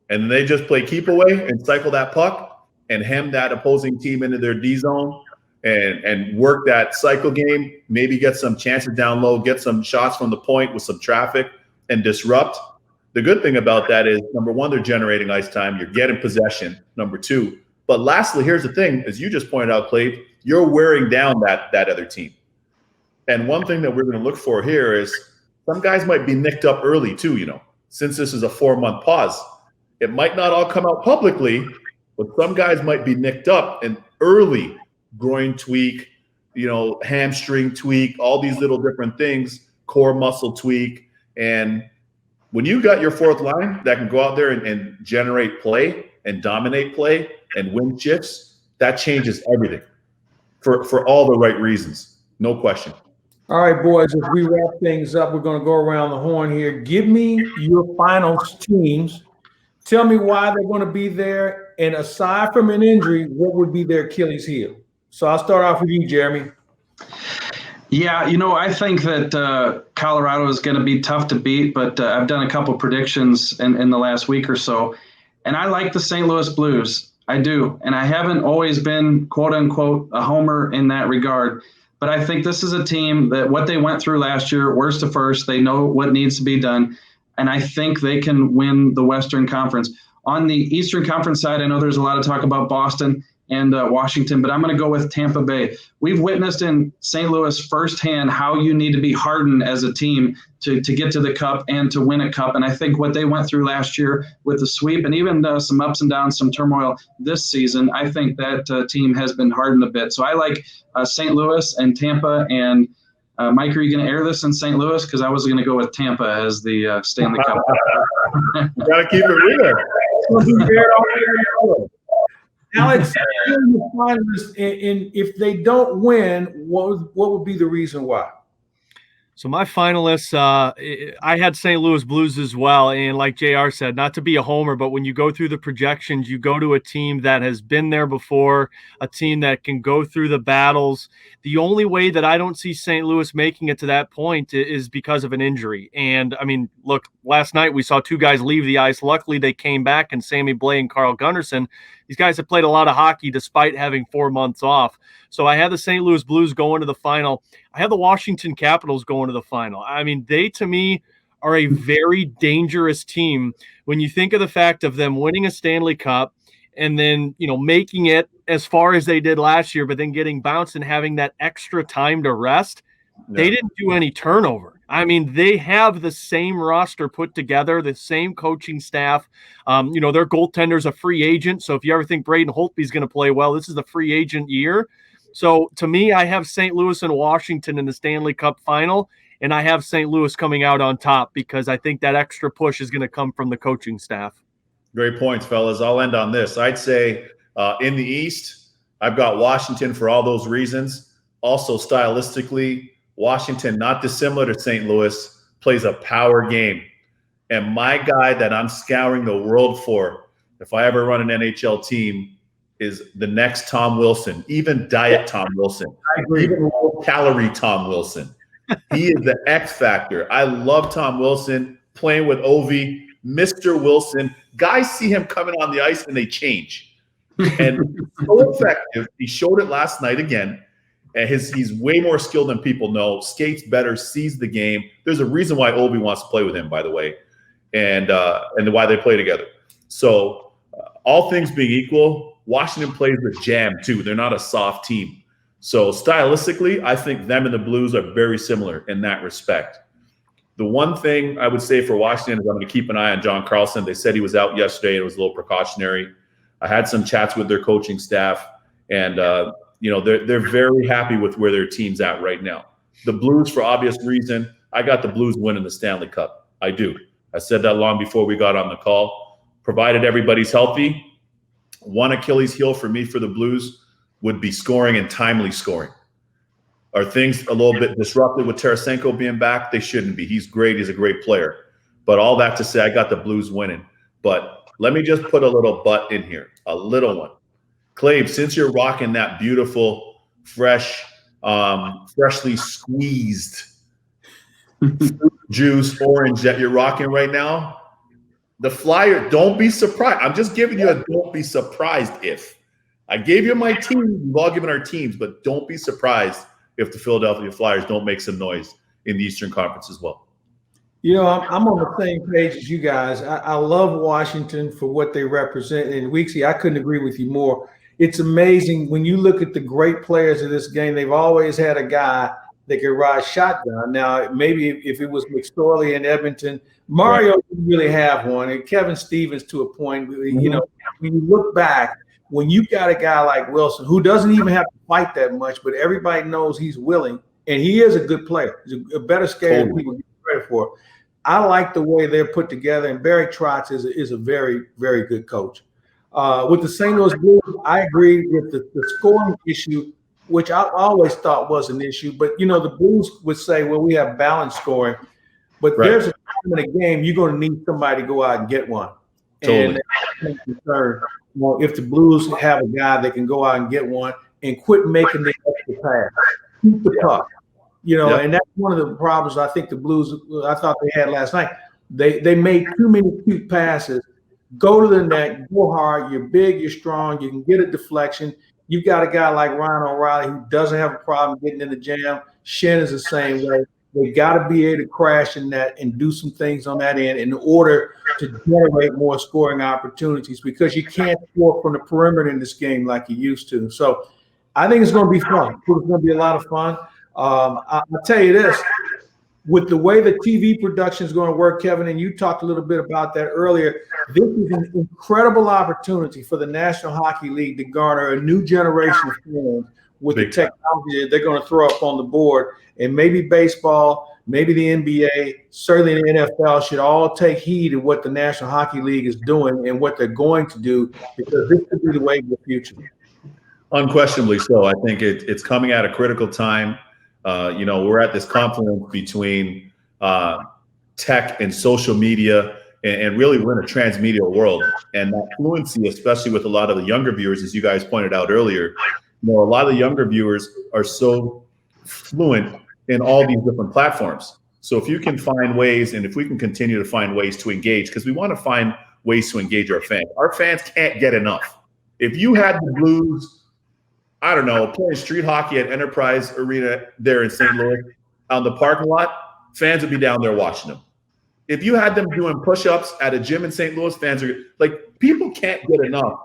and they just play keep away and cycle that puck and hem that opposing team into their D zone and work that cycle game, maybe get some chances down low, get some shots from the point with some traffic and disrupt. The good thing about that is, number one, they're generating ice time. You're getting possession, number two. But lastly, here's the thing, as you just pointed out, Clay, you're wearing down that other team. And one thing that we're going to look for here is some guys might be nicked up early too, since this is a 4-month pause. It might not all come out publicly, but some guys might be nicked up and early groin tweak, hamstring tweak, all these little different things, core muscle tweak. And when you got your fourth line that can go out there and generate play and dominate play and win shifts, that changes everything for all the right reasons. No question. All right, boys, as we wrap things up, we're going to go around the horn here. Give me your finals teams. Tell me why they're going to be there. And aside from an injury, what would be their Achilles heel? So I'll start off with you, Jeremy. Yeah, I think that Colorado is going to be tough to beat, but I've done a couple predictions in the last week or so, and I like the St. Louis Blues. I do, and I haven't always been, quote unquote, a homer in that regard. But I think this is a team that what they went through last year, worst to first, they know what needs to be done. And I think they can win the Western Conference. On the Eastern Conference side, I know there's a lot of talk about Boston and Washington, but I'm going to go with Tampa Bay. We've witnessed in St. Louis firsthand how you need to be hardened as a team to get to the cup and to win a cup. And I think what they went through last year with the sweep and even some ups and downs, some turmoil this season, I think that team has been hardened a bit. So I like St. Louis and Tampa. And Mike, are you going to air this in St. Louis? Because I was going to go with Tampa as the Stanley Cup. You got to keep it real. Alex, if they don't win, what would be the reason why? So my finalists, I had St. Louis Blues as well. And like JR said, not to be a homer, but when you go through the projections, you go to a team that has been there before, a team that can go through the battles. The only way that I don't see St. Louis making it to that point is because of an injury. And, I mean, look, last night we saw two guys leave the ice. Luckily, they came back, and Sammy Blais and Carl Gunnarsson. These guys have played a lot of hockey despite having 4 months off. So I had the St. Louis Blues going to the final. I have the Washington Capitals going to the final. I mean, they, to me, are a very dangerous team when you think of the fact of them winning a Stanley Cup and then, making it as far as they did last year, but then getting bounced and having that extra time to rest. No. They didn't do any turnover. I mean, they have the same roster put together, the same coaching staff. Their goaltender's a free agent. So if you ever think Braden Holtby's going to play well, this is the free agent year. So to me, I have St. Louis and Washington in the Stanley Cup final, and I have St. Louis coming out on top because I think that extra push is going to come from the coaching staff. Great points, fellas. I'll end on this. I'd say in the East, I've got Washington for all those reasons. Also, stylistically, Washington, not dissimilar to St. Louis, plays a power game. And my guy that I'm scouring the world for, if I ever run an NHL team, is the next Tom Wilson, even diet Tom Wilson, even low-calorie Tom Wilson. He is the X factor. I love Tom Wilson playing with Ovi, Mr. Wilson. Guys see him coming on the ice and they change. And so effective. He showed it last night again. And he's way more skilled than people know, skates better, sees the game. There's a reason why Ovi wants to play with him, by the way, and why they play together. So all things being equal, Washington plays with jam too. They're not a soft team. So stylistically, I think them and the Blues are very similar in that respect. The one thing I would say for Washington is I'm going to keep an eye on John Carlson. They said he was out yesterday. It was a little precautionary. I had some chats with their coaching staff, and they're very happy with where their team's at right now. The Blues, for obvious reason, I got the Blues winning the Stanley Cup. I do. I said that long before we got on the call. Provided everybody's healthy, one Achilles heel for me for the Blues would be scoring and timely scoring. Are things a little bit disrupted with Tarasenko being back? They shouldn't be. He's great. He's a great player. But all that to say, I got the Blues winning. But let me just put a little but in here, a little one. Claibs, since you're rocking that beautiful, fresh, freshly squeezed fruit juice orange that you're rocking right now, the Flyer, don't be surprised. I'm just giving you a don't be surprised if. I gave you my team. We've all given our teams, but don't be surprised if the Philadelphia Flyers don't make some noise in the Eastern Conference as well. You know, I'm on the same page as you guys. I love Washington for what they represent. And Weeksy, I couldn't agree with you more. It's amazing when you look at the great players of this game. They've always had a guy that can ride shotgun. Now, maybe if it was McSorley in Edmonton, Mario didn't really have one, and Kevin Stevens to a point. You know, when you look back, when you got a guy like Wilson who doesn't even have to fight that much, but everybody knows he's willing, and he is a good player. He's a better skater than people give credit for. I like the way they're put together, and Barry Trotz is a very, very good coach. With the St. Louis Blues, I agree with the scoring issue, which I always thought was an issue. But, you know, the Blues would say, well, we have balanced scoring. But there's a time in a game you're going to need somebody to go out and get one. Totally. And I'm concerned, well, if the Blues have a guy that can go out and get one and quit making the extra pass, keep the puck. You know, and that's one of the problems I think the Blues, I thought they had last night. They made too many cute passes. Go to the net, go hard. You're big, you're strong. You can get a deflection. You've got a guy like Ryan O'Reilly who doesn't have a problem getting in the jam. Shen is the same way. They got to be able to crash in that and do some things on that end in order to generate more scoring opportunities, because you can't score from the perimeter in this game like you used to. So I think it's going to be fun. It's going to be a lot of fun. I'll tell you this, with the way the TV production is going to work, Kevin, and you talked a little bit about that earlier, this is an incredible opportunity for the National Hockey League to garner a new generation of fans with the technology that they're going to throw up on the board. And maybe baseball, maybe the NBA, certainly the NFL should all take heed of what the National Hockey League is doing and what they're going to do, because this could be the way of the future. Unquestionably so. I think it's coming at a critical time. You know, we're at this confluence between tech and social media, and really we're in a transmedia world. And that fluency, especially with a lot of the younger viewers, as you guys pointed out earlier, you know, a lot of the younger viewers are so fluent in all these different platforms. So if you can find ways, and if we can continue to find ways to engage, because we want to find ways to engage our fans. Our fans can't get enough. If you had the Blues, I don't know, playing street hockey at Enterprise Arena there in St. Louis on the parking lot, fans would be down there watching them. If you had them doing push-ups at a gym in St. Louis, fans are like, people can't get enough.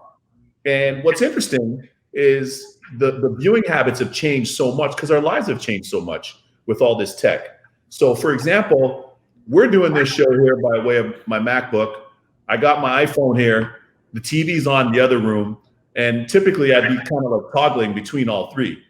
And what's interesting is the viewing habits have changed so much because our lives have changed so much with all this tech. So, for example, we're doing this show here by way of my MacBook. I got my iPhone here. The TV's on the other room. And typically I'd be kind of like toggling between all three.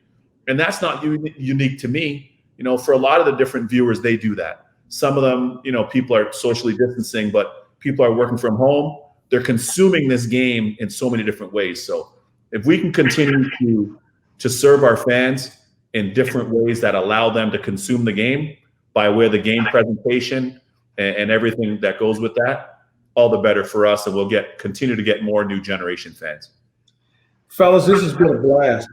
And that's not unique to me. You know, for a lot of the different viewers, they do that. Some of them, you know, people are socially distancing, but people are working from home. They're consuming this game in so many different ways. So if we can continue to serve our fans in different ways that allow them to consume the game by way of the game presentation and everything that goes with that, all the better for us. And we'll continue to get more new generation fans. Fellas, this has been a blast.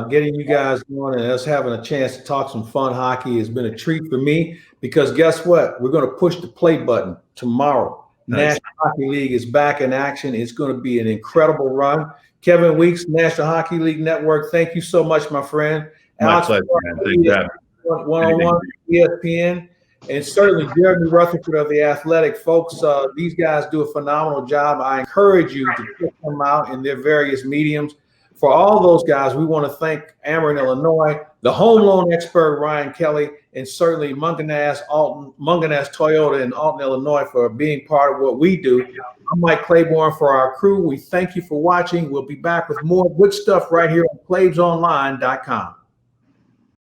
Getting you guys on and us having a chance to talk some fun hockey has been a treat for me, because guess what? We're going to push the play button tomorrow. Nice. National Hockey League is back in action. It's going to be an incredible run. Kevin Weeks, National Hockey League Network, thank you so much, my friend. My pleasure, man. Thank you. One-on-one, ESPN, and certainly Jeremy Rutherford of The Athletic. Folks, these guys do a phenomenal job. I encourage you to check them out in their various mediums. For all those guys, we want to thank Ameren, Illinois, the home loan expert, Ryan Kelly, and certainly Munganaz Toyota in Alton, Illinois, for being part of what we do. I'm Mike Claiborne for our crew. We thank you for watching. We'll be back with more good stuff right here on ClaibsOnline.com.